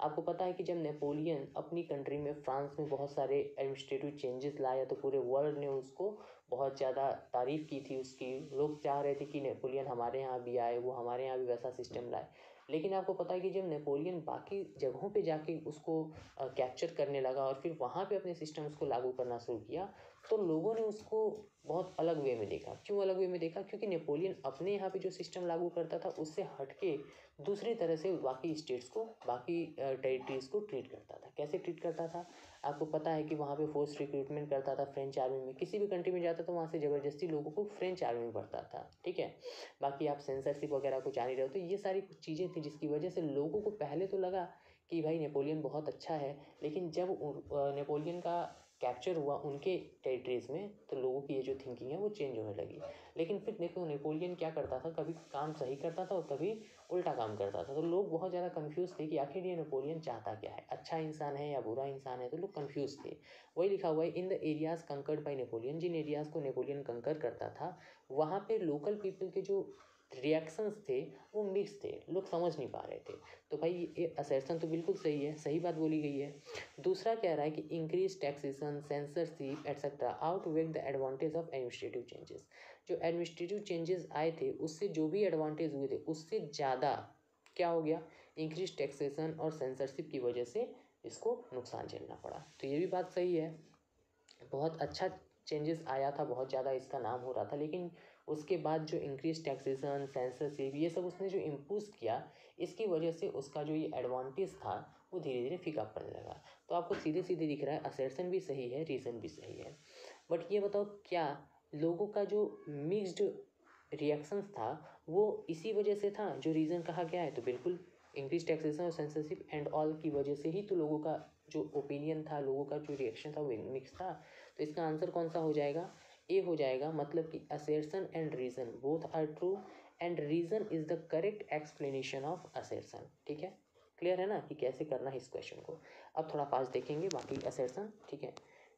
आपको पता है कि जब नेपोलियन अपनी कंट्री में फ्रांस में बहुत सारे एडमिनिस्ट्रेटिव चेंजेस लाया तो पूरे वर्ल्ड ने उसको बहुत ज़्यादा तारीफ़ की थी उसकी। लोग चाह रहे थे कि नेपोलियन हमारे यहाँ भी आए, वो हमारे यहाँ भी वैसा सिस्टम लाए। लेकिन आपको पता है कि जब नेपोलियन बाकी जगहों पे जाके उसको कैप्चर करने लगा और फिर वहाँ पे अपने सिस्टम उसको लागू करना शुरू किया, तो लोगों ने उसको बहुत अलग वे में देखा। क्यों अलग वे में देखा? क्योंकि नेपोलियन अपने यहाँ पे जो सिस्टम लागू करता था उससे हटके दूसरी तरह से बाकी स्टेट्स को, बाकी टेरिटरीज़ को ट्रीट करता था। कैसे ट्रीट करता था? आपको पता है कि वहाँ पे फोर्स रिक्रूटमेंट करता था फ्रेंच आर्मी में। किसी भी कंट्री में जाता तो वहाँ से ज़बरदस्ती लोगों को फ्रेंच आर्मी में भरता था, ठीक है। बाकी आप सेंसरशिप वगैरह को जान ही रहे हो। तो ये सारी कुछ चीज़ें थी जिसकी वजह से लोगों को पहले तो लगा कि भाई नेपोलियन बहुत अच्छा है, लेकिन जब नेपोलियन का कैप्चर हुआ उनके टेरिटरीज़ में तो लोगों की ये जो थिंकिंग है वो चेंज होने लगी। लेकिन फिर देखो नेपोलियन क्या करता था, कभी काम सही करता था और कभी उल्टा काम करता था। तो लोग बहुत ज़्यादा कंफ्यूज थे कि आखिर ये नेपोलियन चाहता क्या है, अच्छा इंसान है या बुरा इंसान है। तो लोग कंफ्यूज थे। वही लिखा हुआ है, in the areas conquered by Napoleon, जिन एरियाज़ को नेपोलियन कंकर करता था वहाँ पे लोकल पीपल के जो रिएक्शंस थे वो मिक्स थे, लोग समझ नहीं पा रहे थे। तो भाई ये असर्शन तो बिल्कुल सही है, सही बात बोली गई है। दूसरा कह रहा है कि increase taxation, censorship etcetera outweigh the advantage of administrative changes. जो एडमिनिस्ट्रेटिव चेंजेस आए थे उससे जो भी एडवांटेज हुए थे उससे ज़्यादा क्या हो गया, इंक्रीज टैक्सेशन और सेंसरशिप की वजह से इसको नुकसान झेलना पड़ा। तो ये भी बात सही है, बहुत अच्छा चेंजेस आया था, बहुत ज़्यादा इसका नाम हो रहा था, लेकिन उसके बाद जो इंक्रीज टैक्सेशन, सेंसरशिप, ये सब उसने जो इम्पोज किया, इसकी वजह से उसका जो ये एडवांटेज था वो धीरे धीरे फीका पड़ने लगा। तो आपको सीधे सीधे दिख रहा है असर्शन भी सही है, रीज़न भी सही है। बट ये बताओ, क्या लोगों का जो मिक्स्ड रिएक्शंस था वो इसी वजह से था जो रीज़न कहा गया है? तो बिल्कुल इंक्रीज टैक्सेशन और सेंसरशिप एंड ऑल की वजह से ही तो लोगों का जो ओपिनियन था, लोगों का जो रिएक्शन था वो मिक्स था। तो इसका आंसर कौन सा हो जाएगा? ए हो जाएगा। मतलब कि assertion and reason both are true and reason is the correct explanation of assertion. ठीक है, क्लियर है ना कि कैसे करना है इस क्वेश्चन को। अब थोड़ा फास्ट देखेंगे बाकी असर्शन, ठीक है।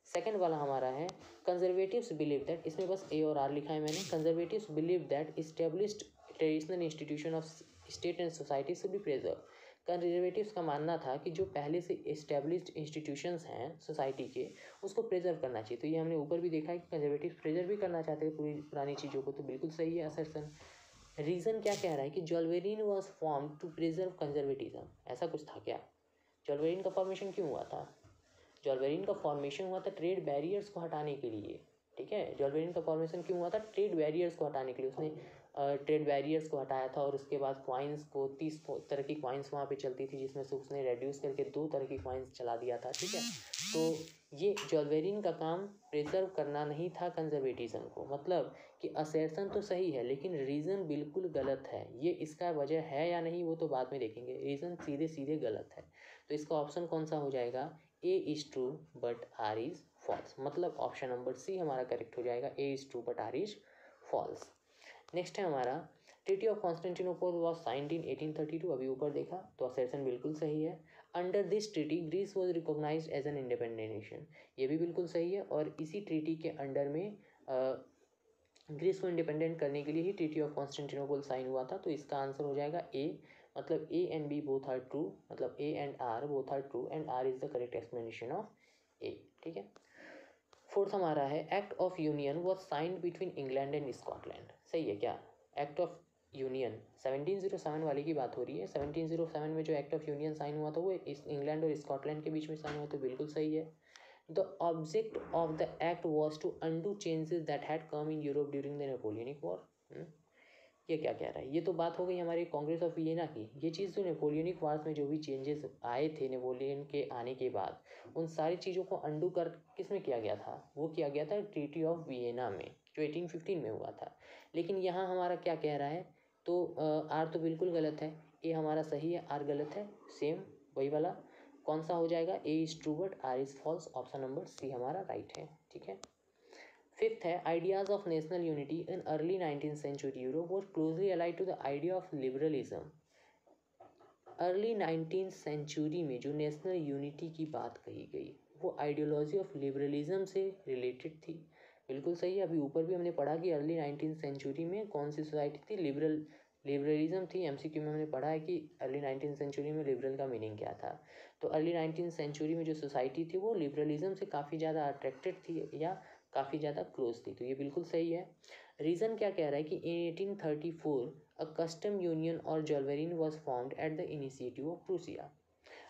सेकंड वाला हमारा है कंजर्वेटिव्स बिलीव दैट, इसमें बस ए और आर लिखा है मैंने। Conservatives believe that established traditional institution of state and society should be preserve. Conservatives का मानना था कि जो पहले से इस्टेब्लिश्ड इंस्टीट्यूशंस हैं सोसाइटी के उसको प्रिजर्व करना चाहिए। तो ये हमने ऊपर भी देखा है कि कंजर्वेटिव्स प्रिजर्व भी करना चाहते हैं पूरी पुरानी चीज़ों को। तो बिल्कुल सही है असर्शन। रीज़न क्या कह रहा है कि Zollverein was form to preserve conservatism. ऐसा कुछ था क्या? ज्वेलवेरिन का फॉर्मेशन क्यों हुआ था? ज्वेलवेरिन का फॉर्मेशन हुआ था ट्रेड बैरियर्स को हटाने के लिए, ठीक है। ज्वेलवेरिन का फॉर्मेशन क्यों हुआ था? ट्रेड बैरियर्स को हटाने के लिए। उसने ट्रेड बैरियर्स को हटाया था और उसके बाद क्वाइंस को 30 तरह की क्वाइंस वहाँ पे चलती थी जिसमें से उसने रेड्यूस करके 2 तरह की क्वाइंस चला दिया था, ठीक है। तो ये ज्वेलवेरिन का काम प्रिजर्व करना नहीं था कंजर्वेटिज्म को। मतलब कि असर्शन तो सही है लेकिन रीज़न बिल्कुल गलत है। ये इसका वजह है या नहीं वो तो बाद में देखेंगे, रीज़न सीधे सीधे गलत है। तो इसका ऑप्शन कौन सा हो जाएगा? A is true but R is false. मतलब ऑप्शन नंबर सी हमारा करेक्ट हो जाएगा, A is true but R is false. Next है हमारा treaty of Constantinople was signed in 1832। अभी ऊपर देखा तो असर्शन बिल्कुल सही है। Under this treaty Greece was recognised as an independent nation. ये भी बिल्कुल सही है। और इसी ट्रीटी के अंडर में ग्रीस को इंडिपेंडेंट करने के लिए ही ट्रीटी ऑफ कॉन्स्टेंटिनोपल साइन हुआ था। तो इसका आंसर हो जाएगा ए। मतलब A and B both are true, मतलब A and R both are true and R is the correct explanation of A, ठीक है। फोर्थ हमारा है act of union was signed between England and Scotland. सही है क्या? Act of union 1707 वाली की बात हो रही है। 1707 में जो एक्ट ऑफ यूनियन साइन हुआ था वो इंग्लैंड और स्कॉटलैंड के बीच में साइन हुआ, तो बिल्कुल सही है। The object of the act was to undo changes that had come in Europe during the Napoleonic War। ये क्या कह रहा है? ये तो बात हो गई हमारी कांग्रेस ऑफ वियना की। ये चीज़ जो नेपोलियनिक वार्स में जो भी चेंजेस आए थे नेपोलियन के आने के बाद, उन सारी चीज़ों को अंडू कर किस में किया गया था? वो किया गया था ट्रीटी ऑफ वियना में, जो 1815 में हुआ था। लेकिन यहाँ हमारा क्या कह रहा है? तो आर तो बिल्कुल गलत है, ए हमारा सही है, आर गलत है। सेम वही वाला कौन सा हो जाएगा? A is true but R is false. Option number C हमारा राइट है, ठीक है। फिफ्थ है ideas of national unity in early 19th century Europe was closely allied to the idea of liberalism. Early 19th century में जो national unity की बात कही गई वो आइडियोलॉजी ऑफ लिबरलिज्म से रिलेटेड थी। बिल्कुल सही है। अभी ऊपर भी हमने पढ़ा कि अर्ली 19th सेंचुरी में कौन सी सोसाइटी थी? लिबरल लिबरलिज्म थी। एमसीक्यू में हमने पढ़ा है कि अर्ली 19th सेंचुरी में लिबरल का मीनिंग क्या था। तो अर्ली 19th सेंचुरी में जो सोसाइटी थी वो लिबरलिज्म से काफ़ी ज़्यादा अट्रैक्टेड थी या काफ़ी ज़्यादा क्लोज थी। तो ये बिल्कुल सही है। रीज़न क्या कह रहा है कि इन 1834 अ कस्टम यूनियन और Zollverein was formed at the initiative of Prussia.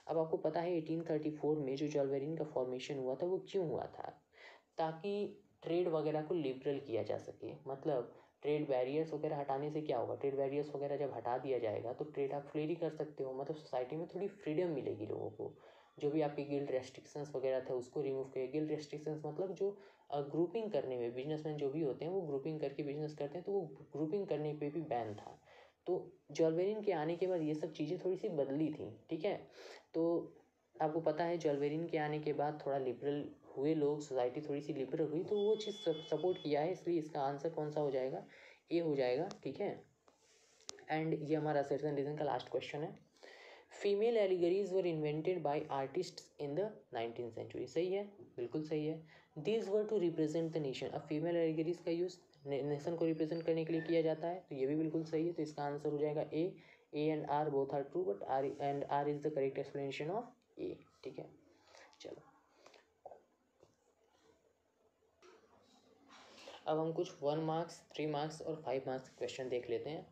अब आपको पता है 1834 में जो ज्वेलरीन का फॉर्मेशन हुआ था वो क्यों हुआ था, ताकि ट्रेड वगैरह को लिबरल किया जा सके। मतलब ट्रेड बैरियर्स वगैरह हटाने से क्या होगा, ट्रेड बैरियर्स वगैरह जब हटा दिया जाएगा तो ट्रेड आप फ्रीली कर सकते हो। मतलब सोसाइटी में थोड़ी फ्रीडम मिलेगी लोगों को। जो भी आपके गिल्ड रेस्ट्रिक्शंस वगैरह थे उसको रिमूव किया। गिल्ड रेस्ट्रिक्शंस मतलब जो ग्रुपिंग करने में, बिजनेसमैन जो भी होते हैं वो ग्रुपिंग करके बिजनेस करते हैं, तो वो ग्रुपिंग करने पे भी बैन था। तो ज्वेलरीन के आने के बाद ये सब चीज़ें थोड़ी सी बदली थी, ठीक है। तो आपको पता है ज्वेलरीन के आने के बाद थोड़ा लिबरल हुए लोग, सोसाइटी थोड़ी सी लिबरल हुई, तो वो चीज़ सपोर्ट किया है। इसलिए इसका आंसर कौन सा हो जाएगा, ए हो जाएगा, ठीक है। एंड ये हमारा असर्शन रीजन का लास्ट क्वेश्चन है। Female allegories were invented by artists in the 19th century. सही है, बिल्कुल सही है। These were to represent the nation. अब फीमेल एलिगरीज का यूज़ नेशन को रिप्रेजेंट करने के लिए किया जाता है, तो ये भी बिल्कुल सही है। तो इसका आंसर हो जाएगा A. A and R both are true, but R and R is the correct explanation of A, ठीक है। चलो अब हम कुछ 1 मार्क्स, 3 मार्क्स और 5 मार्क्स के क्वेश्चन देख लेते हैं।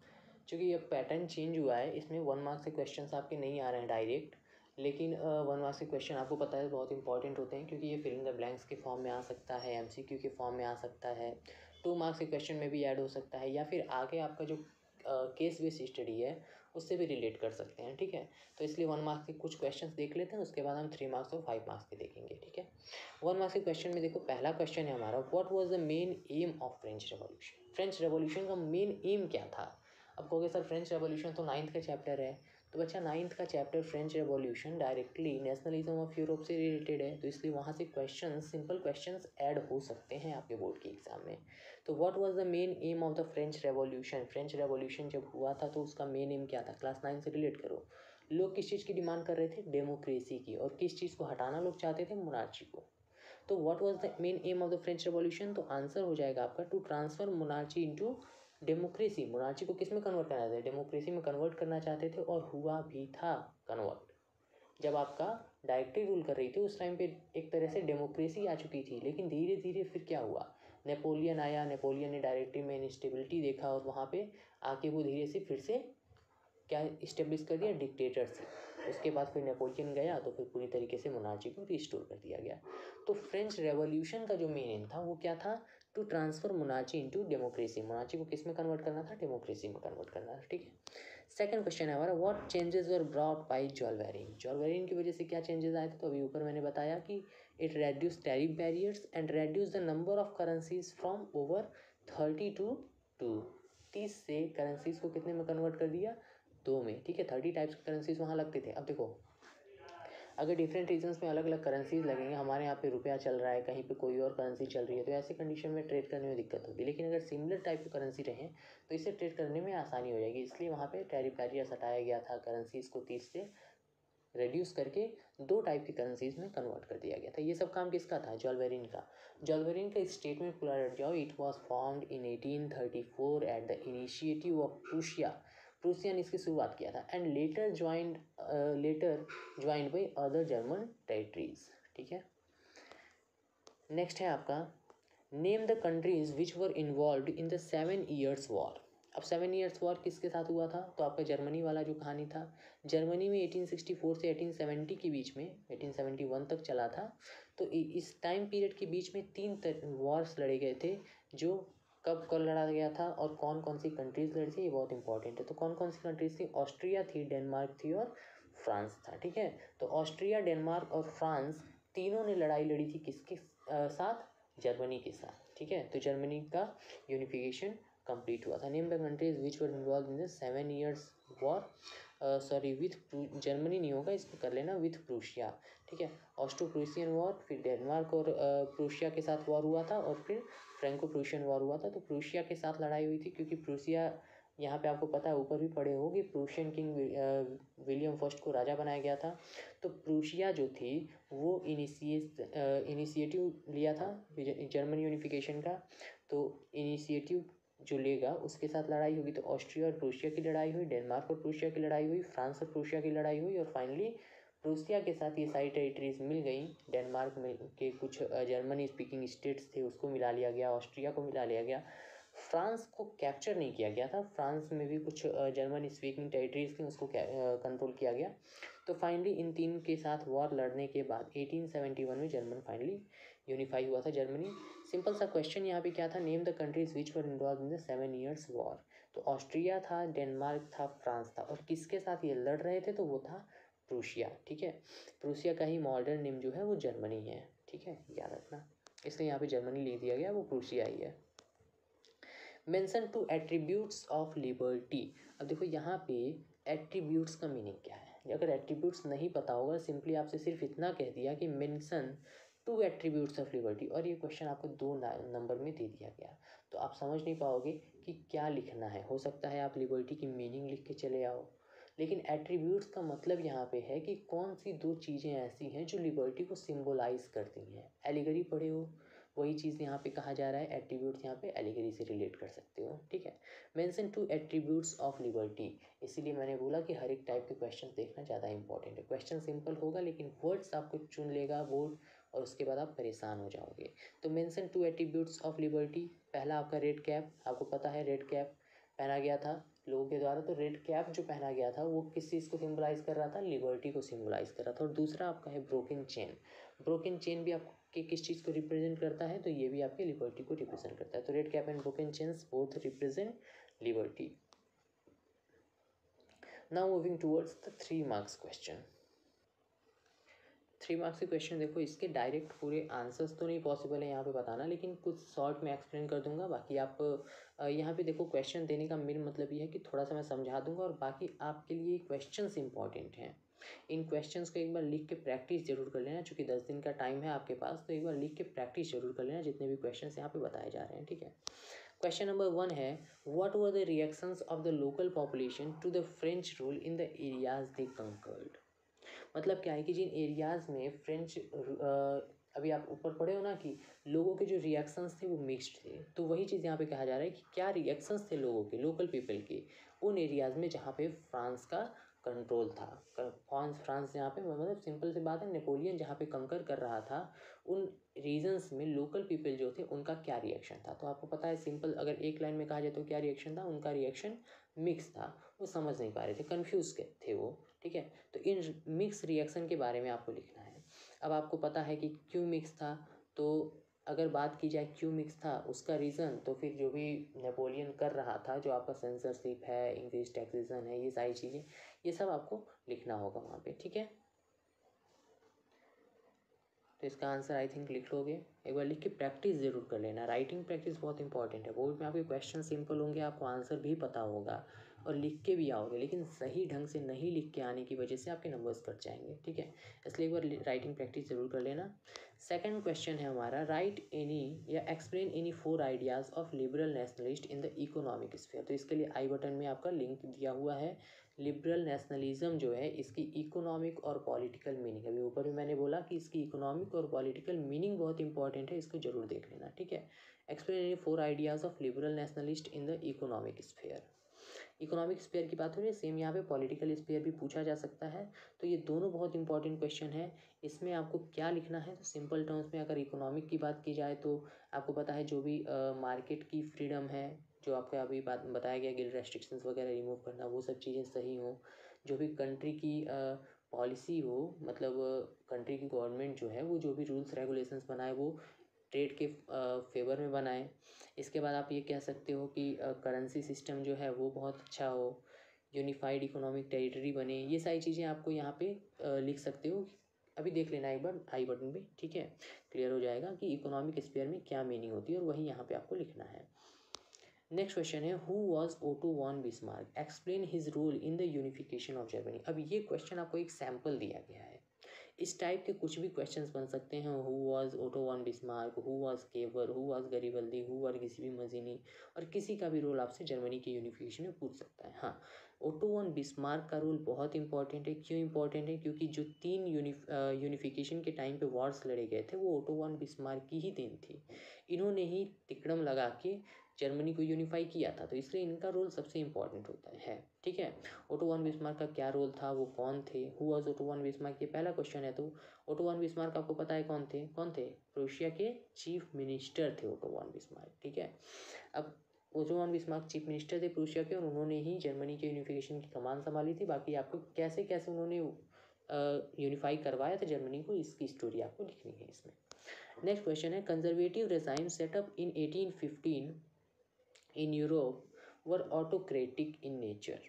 क्योंकि ये पैटर्न चेंज हुआ है, इसमें 1 मार्क्स के क्वेश्चन आपके नहीं आ रहे हैं डायरेक्ट, लेकिन 1 मार्क्स के क्वेश्चन आपको पता है बहुत इंपॉर्टेंट होते हैं, क्योंकि ये फिल इन द ब्लैंक्स के फॉर्म में आ सकता है, एमसीक्यू के फॉर्म में आ सकता है, 2 मार्क्स के क्वेश्चन में भी ऐड हो सकता है, या फिर आगे आपका जो केस बेस्ड स्टडी है उससे भी रिलेट कर सकते हैं, ठीक है। तो इसलिए 1 मार्क्स के कुछ क्वेश्चंस देख लेते हैं, उसके बाद हम 3 मार्क्स और 5 मार्क्स के देखेंगे, ठीक है। 1 मार्क्स के क्वेश्चन में देखो, पहला क्वेश्चन है हमारा, what was the main aim of French revolution. French revolution का मेन एम क्या था। अब कहोगे सर फ्रेंच रेवोल्यूशन तो 9th का चैप्टर है। तो बच्चा 9th का chapter French revolution directly nationalism of Europe से रिलेटेड है, तो इसलिए वहाँ से क्वेश्चंस, सिंपल क्वेश्चंस ऐड हो सकते हैं आपके बोर्ड के एग्जाम में। तो what was the main aim of the French revolution. French revolution जब हुआ था तो उसका मेन एम क्या था, क्लास 9 से रिलेट करो। लोग किस चीज़ की डिमांड कर रहे थे, डेमोक्रेसी की, और किस चीज़ को हटाना लोग चाहते थे, मोनार्ची को। तो what was the main aim of the French revolution, तो आंसर हो जाएगा आपका to transfer monarchy into democracy. Monarchy को किस में कन्वर्ट करना चाहते थे, डेमोक्रेसी में कन्वर्ट करना चाहते थे, और हुआ भी था कन्वर्ट। जब आपका डायरेक्टरी रूल कर रही थी उस टाइम पे एक तरह से डेमोक्रेसी आ चुकी थी, लेकिन धीरे धीरे फिर क्या हुआ, नेपोलियन आया, नेपोलियन ने डायरेक्टरी में इंस्टेबिलिटी देखा, और वहाँ पे आके वो धीरे से फिर से क्या इस्टेब्लिश कर दिया, डिक्टेटरशिप। उसके बाद फिर नेपोलियन गया तो फिर पूरी तरीके से मोनार्ची को रिस्टोर कर दिया गया। तो फ्रेंच रेवोल्यूशन का जो मेन एम था वो क्या था, to transfer monarchy into democracy. Monarchy को किस में कन्वर्ट करना था, डेमोक्रेसी में कन्वर्ट करना था, ठीक है। सेकंड क्वेश्चन है हमारा, what changes were brought by Zollverein. Zollverein की वजह से क्या चेंजेस आए थे, तो अभी ऊपर मैंने बताया कि it reduce tariff barriers and reduce the number of currencies from over 30 to 2। 30 से करेंसीज को कितने में कन्वर्ट कर दिया, 2 में, ठीक है। 30 टाइप्स के करेंसीज वहाँ लगते थे। अब देखो अगर डिफरेंट रीजन्स में अलग अलग करेंसीज लगेंगे, हमारे यहाँ पे रुपया चल रहा है, कहीं पे कोई और करेंसी चल रही है, तो ऐसे कंडीशन में ट्रेड करने में दिक्कत होगी। लेकिन अगर सिमिलर टाइप की करेंसी रहे तो इससे ट्रेड करने में आसानी हो जाएगी। इसलिए वहाँ पे टैरिफ बैरियर्स हटाया गया था, करेंसीज को 30 से रिड्यूस करके 2 टाइप की करेंसीज में कन्वर्ट कर दिया गया था। ये सब काम किसका था, ज्वेलरीन का। ज्वेलरीन का स्टेटमेंट पूरा रट जाओ, it was formed in 1834 eight the initiative of Prussia. Prussia ने इसकी शुरुआत किया था, and later joined by other German territories, ठीक है। नेक्स्ट है आपका, name the countries which were involve in the 7 Years' war. अब 7 Years' वॉर किसके साथ हुआ था, तो आपका जर्मनी वाला जो कहानी था, जर्मनी में 1864 से 1870 के बीच में, 1871 तक चला था। तो इस टाइम पीरियड के बीच में 3 वॉर्स लड़े गए थे, जो कब कब लड़ा गया था और कौन कौन सी कंट्रीज लड़ी थी, ये बहुत इंपॉर्टेंट है। तो कौन कौन सी कंट्रीज थी, ऑस्ट्रिया थी, डेनमार्क थी और फ्रांस था, ठीक है। तो ऑस्ट्रिया, डेनमार्क और फ्रांस तीनों ने लड़ाई लड़ी थी किसके साथ, जर्मनी के साथ, ठीक है। तो जर्मनी का यूनिफिकेशन कंप्लीट हुआ था। Name the countries which were involve in the 7 Years' war, sorry with Germany नहीं होगा, इसको कर लेना विथ प्रूशिया, ठीक है। ऑस्ट्रो प्रूशियन वॉर, फिर डेनमार्क और प्रूशिया के साथ वॉर हुआ था, और फिर फ्रैंको प्रूशियन वॉर हुआ था। तो प्रूशिया के साथ लड़ाई हुई थी, क्योंकि प्रूशिया, यहाँ पे आपको पता है ऊपर भी पढ़े हो कि प्रूशियन किंग विलियम फर्स्ट को राजा बनाया गया था। तो प्रूशिया जो थी वो इनिशिएटिव लिया था जर्मन यूनिफिकेशन का। तो इनिशिएटिव जो लेगा उसके साथ लड़ाई होगी। तो ऑस्ट्रिया और प्रूशिया की लड़ाई हुई, डेनमार्क और प्रूशिया की लड़ाई हुई, फ्रांस और प्रूशिया की लड़ाई हुई, और फाइनली प्रूशिया के साथ ये सारी टेरिटरीज मिल गई। डेनमार्क में के कुछ जर्मनी स्पीकिंग स्टेट्स थे उसको मिला लिया गया, ऑस्ट्रिया को मिला लिया गया। फ्रांस को कैप्चर नहीं किया गया था, फ्रांस में भी कुछ जर्मन स्पीकिंग टेरिटरीज थी उसको कंट्रोल किया गया। तो फाइनली इन तीन के साथ वॉर लड़ने के बाद 1871 में जर्मन फाइनली यूनिफाई हुआ था जर्मनी। सिंपल सा क्वेश्चन यहाँ पे क्या था, name the countries which were involve in the 7 Years war. तो ऑस्ट्रिया था, डेनमार्क था, फ्रांस था, और किसके साथ ये लड़ रहे थे, तो वो था प्रूशिया। ठीक है, प्रूशिया का ही मॉडर्न नेम जो है वो जर्मनी है। ठीक है, याद रखना, इसलिए यहाँ पे जर्मनी लिख दिया गया, वो प्रूशिया ही है। Mention two attributes of liberty. अब देखो यहाँ पे एट्रीब्यूट्स का मीनिंग क्या है। अगर एट्रीब्यूट्स नहीं पता होगा, सिंपली आपसे सिर्फ इतना कह दिया कि mention two attributes of liberty, और ये क्वेश्चन आपको 2 नंबर में दे दिया गया, तो आप समझ नहीं पाओगे कि क्या लिखना है। हो सकता है आप लिबर्टी की मीनिंग लिख के चले आओ, लेकिन एट्रीब्यूट्स का मतलब यहाँ पे है कि कौन सी 2 चीज़ें ऐसी हैं जो लिबर्टी को सिम्बोलाइज करती हैं। एलिगरी पढ़े हो, वही चीज़ यहाँ पे कहा जा रहा है, एट्रीब्यूट्स यहाँ पे एलिगरी से रिलेट कर सकते हो। ठीक है, mention two attributes of liberty, इसीलिए मैंने बोला कि हर एक टाइप के क्वेश्चन देखना ज़्यादा इंपॉर्टेंट है। क्वेश्चन सिंपल होगा लेकिन वर्ड्स आपको चुन लेगा बोर्ड, और उसके बाद आप परेशान हो जाओगे। तो mention two attributes of liberty, पहला आपका रेड कैप, आपको पता है रेड कैप पहना गया था लोगों के द्वारा। तो रेड कैप जो पहना गया था वो किस चीज़ को सिम्बलाइज़ कर रहा था, लिबर्टी को सिम्बलाइज़ कर रहा था। और दूसरा आपका है ब्रोकन चेन, ब्रोकन चेन भी आपको कि किस चीज़ को रिप्रेजेंट करता है, तो ये भी आपके लिबर्टी को रिप्रेजेंट करता है। तो red cap and broken chains both represent liberty. Now moving towards the 3 marks question. 3 marks के क्वेश्चन देखो, इसके डायरेक्ट पूरे आंसर्स तो नहीं पॉसिबल है यहाँ पे बताना, लेकिन कुछ शॉर्ट में एक्सप्लेन कर दूंगा। बाकी आप यहाँ पे देखो, क्वेश्चन देने का मेन मतलब ये है कि थोड़ा सा मैं समझा दूंगा, और बाकी आपके लिए क्वेश्चंस इंपॉर्टेंट हैं। इन क्वेश्चंस को एक बार लिख के प्रैक्टिस जरूर कर लेना, चूँकि 10 दिन का टाइम है आपके पास, तो एक बार लिख के प्रैक्टिस जरूर कर लेना जितने भी क्वेश्चंस यहाँ पे बताए जा रहे हैं। ठीक है, क्वेश्चन नंबर 1 है, what were the reactions of the local population to the French rule in the areas they conquered. मतलब क्या है कि जिन एरियाज़ में फ्रेंच अभी आप ऊपर पढ़े हो ना कि लोगों के जो रिएक्शंस थे वो मिक्स्ड थे, तो वही चीज़ यहाँ पे कहा जा रहा है कि क्या रिएक्शंस थे लोगों के, लोकल पीपल के, उन एरियाज़ में जहाँ पे फ्रांस का कंट्रोल था। फ्रांस जहाँ पे, मतलब सिंपल सी बात है, नेपोलियन जहाँ पे कंकर कर रहा था, उन रीजन्स में लोकल पीपल जो थे उनका क्या रिएक्शन था। तो आपको पता है, सिंपल अगर एक लाइन में कहा जाए तो क्या रिएक्शन था, उनका रिएक्शन मिक्स था, वो समझ नहीं पा रहे थे, कन्फ्यूज थे वो। ठीक है, तो इन मिक्स रिएक्शन के बारे में आपको लिखना है। अब आपको पता है कि क्यों मिक्स था, तो अगर बात की जाए क्यों मिक्स था उसका रीज़न, तो फिर जो भी नेपोलियन कर रहा था, जो आपका सेंसरशिप है, इंग्लिश टैक्सेशन है, ये सारी चीज़ें, ये सब आपको लिखना होगा वहाँ पे। ठीक है, तो इसका आंसर आई थिंक लिख लोगे। एक बार लिख के प्रैक्टिस ज़रूर कर लेना, राइटिंग प्रैक्टिस बहुत इंपॉर्टेंट है। बोर्ड में आपके क्वेश्चन सिंपल होंगे, आपको आंसर भी पता होगा और लिख के भी आओगे, लेकिन सही ढंग से नहीं लिख के आने की वजह से आपके नंबर्स कट जाएंगे। ठीक है, इसलिए एक बार राइटिंग प्रैक्टिस ज़रूर कर लेना। सेकंड क्वेश्चन है हमारा, राइट एनी या explain any 4 ideas of liberal nationalist in the economic sphere. तो इसके लिए आई बटन में आपका लिंक दिया हुआ है। लिबरल नेशनलिज्म जो है, इसकी इकोनॉमिक और पॉलिटिकल मीनिंग, अभी ऊपर भी मैंने बोला कि इसकी इकोनॉमिक और पॉलिटिकल मीनिंग बहुत इंपॉर्टेंट है, इसको जरूर देख लेना। ठीक है, explain 4 ideas of liberal nationalist in the economic sphere. Economic sphere की बात हो रही है, सेम यहाँ पे पॉलिटिकल स्फीयर भी पूछा जा सकता है। तो ये दोनों बहुत इंपॉर्टेंट क्वेश्चन है। इसमें आपको क्या लिखना है, तो सिंपल टर्म्स में अगर इकोनॉमिक की बात की जाए तो आपको पता है जो भी मार्केट की फ्रीडम है, जो आपका अभी बात बताया गया, गिल्ड रेस्ट्रिक्शंस वगैरह रिमूव करना, वो सब चीज़ें सही हों। जो भी कंट्री की पॉलिसी हो, मतलब कंट्री की गवर्नमेंट जो है वो जो भी रूल्स रेगुलेशंस बनाए वो ट्रेड के फेवर में बनाए। इसके बाद आप ये कह सकते हो कि करेंसी सिस्टम जो है वो बहुत अच्छा हो, यूनिफाइड इकोनॉमिक टेरिटरी बने, ये सारी चीज़ें आपको यहाँ पे लिख सकते हो। अभी देख लेना एक बार आई बटन पे। ठीक है, क्लियर हो जाएगा कि इकोनॉमिक स्फीयर में क्या मीनिंग होती है, और वही यहाँ पे आपको लिखना है। नेक्स्ट क्वेश्चन है, who was Otto von Bismarck, explain his role in the unification of Germany. अब ये क्वेश्चन आपको एक सैम्पल दिया गया है, इस टाइप के कुछ भी क्वेश्चंस बन सकते हैं। Who was Otto von Bismarck, who was Cavour, who was Garibaldi, who were किसी भी मजीनी, और किसी का भी रोल आपसे जर्मनी के यूनिफिकेशन में पूछ सकता है। हाँ, ओटो वन बिस्मार्क का रोल बहुत इंपॉर्टेंट है। क्यों इंपॉर्टेंट है? क्योंकि जो 3 यूनिफिकेशन के टाइम पे वॉर्स लड़े गए थे वो ओटो वन बिस्मार्क की ही देन थी। इन्होंने ही तिकड़म लगा के जर्मनी को यूनिफाई किया था, तो इसलिए इनका रोल सबसे इम्पोर्टेंट होता है। ठीक है, ओटो वन बिस्मार्क का क्या रोल था, वो कौन थे, who was Otto von Bismarck, ये पहला क्वेश्चन है। तो ओटो वन बिस्मार्क आपको पता है कौन थे? प्रूशिया के चीफ मिनिस्टर थे ओटो वन बिस्मार्क। ठीक है, अब auto von Bismarck chief minister थे प्रूशिया के और उन्होंने ही जर्मनी के यूनिफिकेशन की कमान संभाली थी। बाकी आपको कैसे कैसे उन्होंने यूनिफाई करवाया था जर्मनी को, इसकी स्टोरी आपको लिखनी है इसमें। नेक्स्ट क्वेश्चन है, conservative regime setup in 1815 in Europe were autocratic in nature.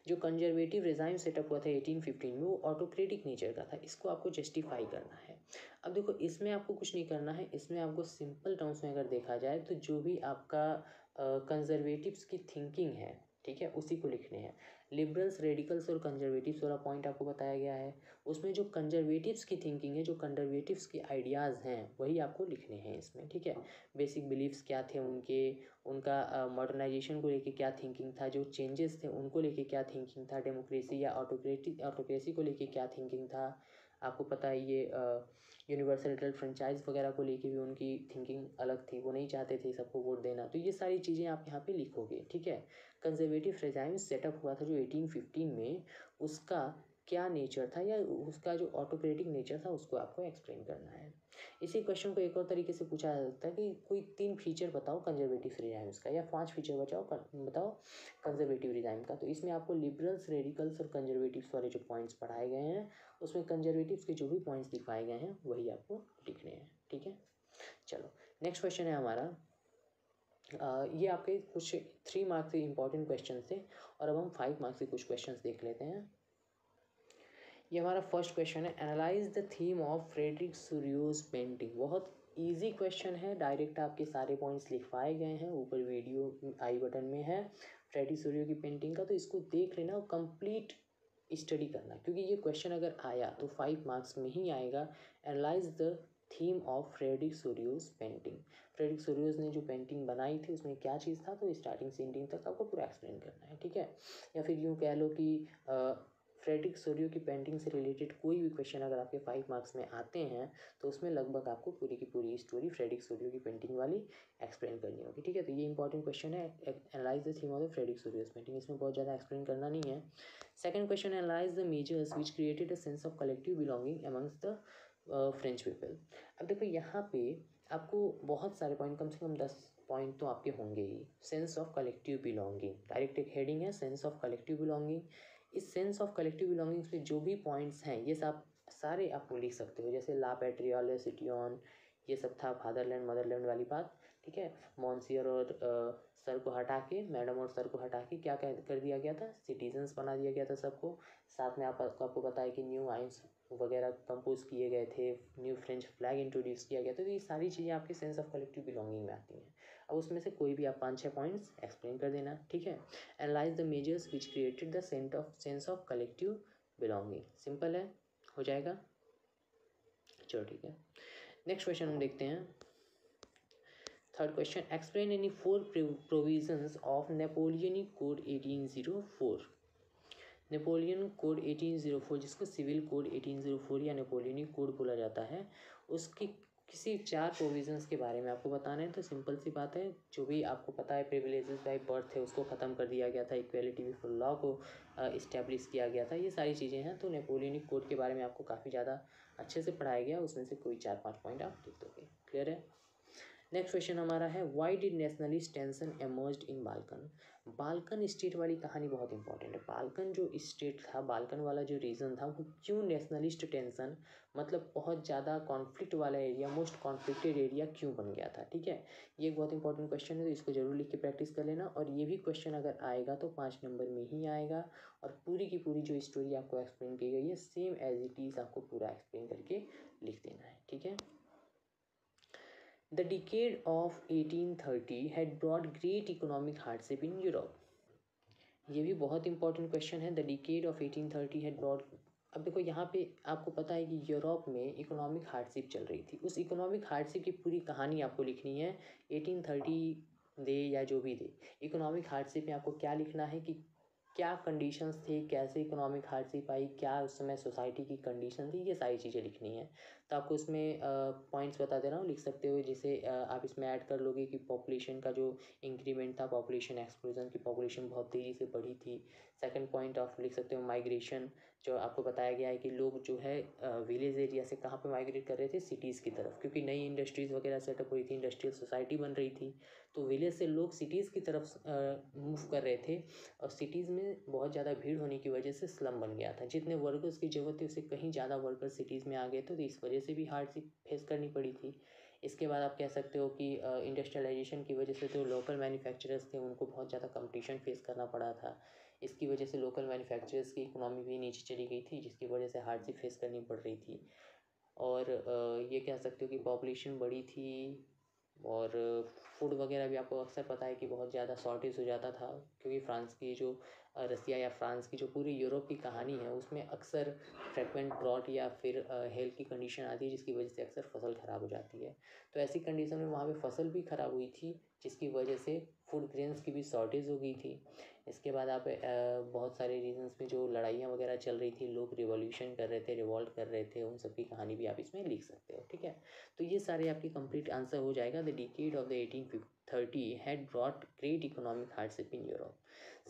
जो कंजर्वेटिव रेजाइम सेटअप हुआ था 1815 में वो ऑटोक्रेटिक नेचर का था। इसको आपको जस्टिफाई करना है। अब देखो इसमें आपको कुछ नहीं करना है, इसमें आपको सिंपल टर्म्स में अगर देखा जाए तो जो भी आपका कंजर्वेटिव्स की थिंकिंग है, ठीक है, उसी को लिखने हैं। लिबरल्स, रेडिकल्स और कंजर्वेटिव्स वाला पॉइंट आपको बताया गया है। उसमें जो कंजर्वेटिव्स की थिंकिंग है, जो कंजर्वेटिव्स के आइडियाज़ हैं, वही आपको लिखने हैं इसमें। ठीक है, बेसिक बिलीफ्स क्या थे उनके, उनका मॉडर्नाइजेशन को लेके क्या थिंकिंग था, जो चेंजेस थे उनको लेके क्या थिंकिंग था, डेमोक्रेसी या ऑटोक्रेसी को लेके क्या थिंकिंग था। आपको पता है ये यूनिवर्सल फ्रेंचाइज वगैरह को लेके भी उनकी थिंकिंग अलग थी, वो नहीं चाहते थे सबको वोट देना। तो ये सारी चीज़ें आप यहाँ पे लिखोगे। ठीक है, कंजर्वेटिव रेजाइम सेटअप हुआ था जो 1815 में, उसका क्या नेचर था या उसका जो ऑटोक्रेटिक नेचर था उसको आपको एक्सप्लेन करना है। इसी क्वेश्चन को एक और तरीके से पूछा जा सकता है कि कोई 3 फीचर बताओ कंजर्वेटिव रेजाइम्स का, या 5 फीचर बताओ कंजर्वेटिव रेजाइम का। तो इसमें आपको लिबरल्स, रेडिकल्स और कंजर्वेटिव्स वाले जो पॉइंट्स पढ़ाए गए हैं उसमें कंजर्वेटिव्स के जो भी पॉइंट्स लिखवाए गए हैं वही आपको लिखने हैं। ठीक है, चलो नेक्स्ट क्वेश्चन है हमारा। ये आपके कुछ 3 मार्क्स के इंपॉर्टेंट क्वेश्चन थे और अब हम 5 मार्क्स के कुछ क्वेश्चन देख लेते हैं। ये हमारा फर्स्ट क्वेश्चन है, analyse the theme of Frederic Sorrieu's painting. बहुत इजी क्वेश्चन है, डायरेक्ट आपके सारे पॉइंट्स लिखवाए गए हैं, ऊपर वीडियो आई बटन में है फ्रेडरिक सूरियो की पेंटिंग का, तो इसको देख लेना और कंप्लीट स्टडी करना, क्योंकि ये क्वेश्चन अगर आया तो 5 मार्क्स में ही आएगा। Analyse the theme of Frederic Sorrieu's painting. Frederic Sorrieu ने जो पेंटिंग बनाई थी उसमें क्या चीज़ था, तो स्टार्टिंग से एंडिंग तक आपको पूरा एक्सप्लेन करना है। ठीक है, या फिर यूँ कह लो कि फ्रेडरिक सूरियो की पेंटिंग से रिलेटेड कोई भी क्वेश्चन अगर आपके 5 मार्क्स में आते हैं तो उसमें लगभग आपको पूरी की पूरी स्टोरी फ्रेडरिक सूरियो की पेंटिंग वाली एक्सप्लेन करनी होगी। ठीक है, तो ये इंपॉर्टेंट क्वेश्चन है, analyse the theme of the Frederic Sorrieu's painting. इसमें बहुत ज़्यादा एक्सप्लेन करना नहीं है। Second question, analyse the measures which created a sense of collective belonging amongst the French people. अब देखो यहाँ पे आपको बहुत सारे पॉइंट, कम से कम 10 पॉइंट तो आपके होंगे ही। Sense of collective belonging, direct एक हेडिंग है, सेंस ऑफ कलेक्टिव बिलोंगिंग। इस सेंस ऑफ कलेक्टिव बिलोंगिंग्स पे जो भी पॉइंट्स हैं ये सब सारे आपको लिख सकते हो, जैसे ला पैट्रियल सिटियन, ये सब था, फादरलैंड मदरलैंड वाली बात। ठीक है, मॉन्सियर और सर को हटा के, मैडम और सर को हटा के क्या कर दिया गया था, सिटीजन्स बना दिया गया था सबको। साथ में आपको पता है कि न्यू आइन्स वगैरह कंपोज किए गए थे, न्यू फ्रेंच फ्लैग इंट्रोड्यूस किया गया था। तो ये सारी चीज़ें आपके सेंस ऑफ कलेक्टिव बिलोंगिंग में आती हैं। अब उसमें से कोई भी आप 5-6 पॉइंट्स एक्सप्लेन कर देना। ठीक है, analyse the measures which created the sense of collective belonging. Simple है, हो जाएगा। चलो ठीक है, नेक्स्ट क्वेश्चन हम देखते हैं। Third question, explain any 4 provisions of Napoleonic code 1804। Napoleon code 1804, जिसको सिविल कोड 1804 या नेपोलियनिक कोड बोला जाता है, उसकी किसी 4 प्रोविजंस के बारे में आपको बताना है। तो सिंपल सी बात है, जो भी आपको पता है प्रिविलेजेस बाय बर्थ है उसको ख़त्म कर दिया गया था, इक्वेलिटी बिफोर लॉ को इस्टेब्लिश किया गया था, ये सारी चीज़ें हैं। तो नेपोलियनिक कोड के बारे में आपको काफ़ी ज़्यादा अच्छे से पढ़ाया गया, उसमें से कोई 4-5 पॉइंट आप लिख दोगे। क्लियर है। नेक्स्ट क्वेश्चन हमारा है, why did nationalist tension emerged in Balkan. Balkan state वाली कहानी बहुत इंपॉर्टेंट है। बाल्कन जो स्टेट था, बाल्कन वाला जो रीजन था, वो क्यों नेशनलिस्ट टेंशन, मतलब बहुत ज़्यादा कॉन्फ्लिक्ट वाला एरिया, मोस्ट कॉन्फ्लिक्टेड एरिया क्यों बन गया था। ठीक है, ये एक बहुत इंपॉर्टेंट क्वेश्चन है, तो इसको जरूर लिख के प्रैक्टिस कर लेना। और ये भी क्वेश्चन अगर आएगा तो 5 नंबर में ही आएगा। और पूरी की पूरी जो स्टोरी आपको एक्सप्लेन की गई है सेम एज इट इज़ आपको पूरा एक्सप्लेन करके लिख देना है। ठीक है, The decade of 1830 had brought great economic hardship in Europe. ये भी बहुत इंपॉर्टेंट क्वेश्चन है। The decade of 1830 had brought, अब देखो यहाँ पे आपको पता है कि यूरोप में इकोनॉमिक हार्डशिप चल रही थी। उस इकोनॉमिक हार्डशिप की पूरी कहानी आपको लिखनी है। 1830 दे या जो भी दे, इकोनॉमिक हार्डशिप में आपको क्या लिखना है कि क्या कंडीशंस थे, कैसे इकोनॉमिक हार्डशिप आई, क्या उस समय सोसाइटी की कंडीशन थी, ये सारी चीज़ें लिखनी है। तो आपको इसमें पॉइंट्स बता दे रहा हूँ, लिख सकते हो। जैसे आप इसमें ऐड कर लोगे कि पॉपुलेशन का जो इंक्रीमेंट था, पॉपुलेशन एक्सप्लोजन की, पॉपुलेशन बहुत तेज़ी से बढ़ी थी। सेकंड पॉइंट ऑफ लिख सकते हो माइग्रेशन, जो आपको बताया गया है कि लोग जो है विलेज एरिया से कहाँ पे माइग्रेट कर रहे थे, सिटीज़ की तरफ, क्योंकि नई इंडस्ट्रीज़ वगैरह सेटअप हुई थी, इंडस्ट्रियल सोसाइटी बन रही थी, तो विलेज से लोग सिटीज़ की तरफ मूव कर रहे थे। और सिटीज़ में बहुत ज़्यादा भीड़ होने की वजह से स्लम बन गया था, जितने वर्कर्स की ज़रूरत थी उससे कहीं ज़्यादा वर्कर्स सिटीज़ में आ गए थे, तो इस वजह से भी हार्डशिप फेस करनी पड़ी थी। इसके बाद आप कह सकते हो कि इंडस्ट्रियलाइजेशन की वजह से जो लोकल मैन्युफैक्चरर्स थे उनको बहुत ज़्यादा कंपटीशन फेस करना पड़ा था। इसकी वजह से लोकल मैन्युफैक्चरर्स की इकोनॉमी भी नीचे चली गई थी, जिसकी वजह से हार्डशिप फेस करनी पड़ रही थी। और ये कह सकते हो कि पॉपुलेशन बढ़ी थी, और फूड वगैरह भी आपको अक्सर पता है कि बहुत ज़्यादा शॉर्टेज हो जाता था, क्योंकि फ्रांस की जो रसिया या फ्रांस की जो पूरी यूरोप की कहानी है उसमें अक्सर फ्रेक्वेंट ड्रॉट या फिर हेल्थ की कंडीशन आती है, जिसकी वजह से अक्सर फसल ख़राब हो जाती है। तो ऐसी कंडीशन में वहाँ पे फसल भी ख़राब हुई थी, जिसकी वजह से फूड ग्रेन्स की भी शॉर्टेज हो गई थी। इसके बाद आप बहुत सारे रीजन्स में जो लड़ाइयाँ वगैरह चल रही थी, लोग रिवॉल्यूशन कर रहे थे, रिवॉल्ट कर रहे थे, उन सब की कहानी भी आप इसमें लिख सकते हो। ठीक है, तो ये सारे आपकी कंप्लीट आंसर हो जाएगा। The decade of the 1830 had brought great economic hardship in Europe,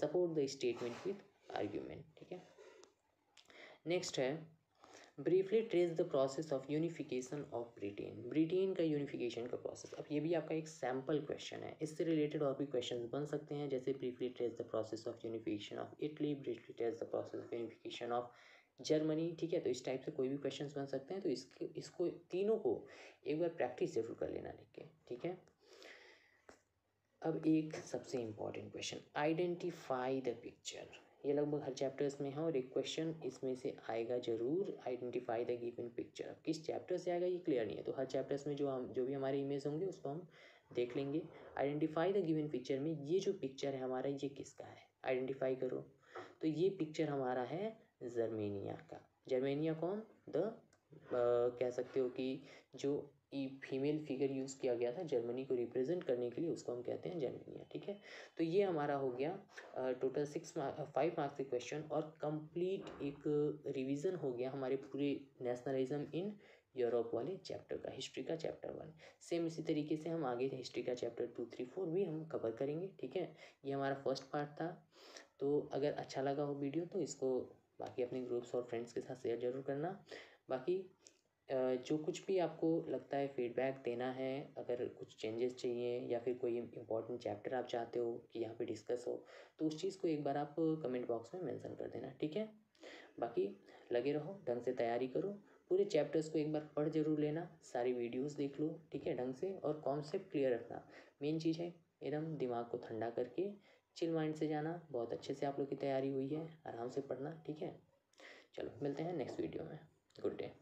support the statement with argument. ठीक है, नेक्स्ट है briefly trace the process of unification of Britain. Britain का यूनिफिकेशन का प्रोसेस, अब ये भी आपका एक सैम्पल क्वेश्चन है, इससे रिलेटेड और भी क्वेश्चन बन सकते हैं, जैसे briefly trace the process of unification of Italy, briefly trace the process of unification of Germany. ठीक है, तो इस टाइप से कोई भी क्वेश्चन बन सकते हैं, तो इसको तीनों को एक बार प्रैक्टिस जरूर कर लेना लिख के। ठीक है, अब एक सबसे important question, identify the picture. ये लगभग हर चैप्टर्स में है और एक क्वेश्चन इसमें से आएगा जरूर, आइडेंटिफाई द गिवन पिक्चर। अब किस चैप्टर से आएगा ये क्लियर नहीं है, तो हर चैप्टर्स में जो भी हमारे इमेज होंगे उसको हम देख लेंगे। आइडेंटिफाई द गिवन पिक्चर में ये जो पिक्चर है हमारा, ये किसका है, आइडेंटिफाई करो। तो ये पिक्चर हमारा है जर्मेनिया का। जर्मेनिया कौन, द कह सकते हो कि जो फीमेल फिगर यूज़ किया गया था जर्मनी को रिप्रेजेंट करने के लिए, उसको हम कहते हैं जर्मेनिया। ठीक है, तो ये हमारा हो गया टोटल 5 मार्क्स के क्वेश्चन, और कंप्लीट एक रिवीजन हो गया हमारे पूरे नेशनलिज्म इन यूरोप वाले चैप्टर का, हिस्ट्री का चैप्टर वाले। सेम इसी तरीके से हम आगे हिस्ट्री का चैप्टर 2, 3, 4 भी हम कवर करेंगे। ठीक है, ये हमारा फर्स्ट पार्ट था। तो अगर अच्छा लगा हो वीडियो तो इसको बाकी अपने ग्रुप्स और फ्रेंड्स के साथ शेयर जरूर करना। बाकी जो कुछ भी आपको लगता है फीडबैक देना है, अगर कुछ चेंजेस चाहिए या फिर कोई इंपॉर्टेंट चैप्टर आप चाहते हो कि यहाँ पे डिस्कस हो, तो उस चीज़ को एक बार आप कमेंट बॉक्स में मेंशन कर देना। ठीक है, बाकी लगे रहो, ढंग से तैयारी करो, पूरे चैप्टर्स को एक बार पढ़ जरूर लेना, सारी वीडियोस देख लो। ठीक है, ढंग से, और कॉन्सेप्ट क्लियर रखना, मेन चीज़ है। एकदम दिमाग को ठंडा करके चिल माइंड से जाना। बहुत अच्छे से आप लोग की तैयारी हुई है, आराम से पढ़ना। ठीक है, चलो मिलते हैं नेक्स्ट वीडियो में। Good day.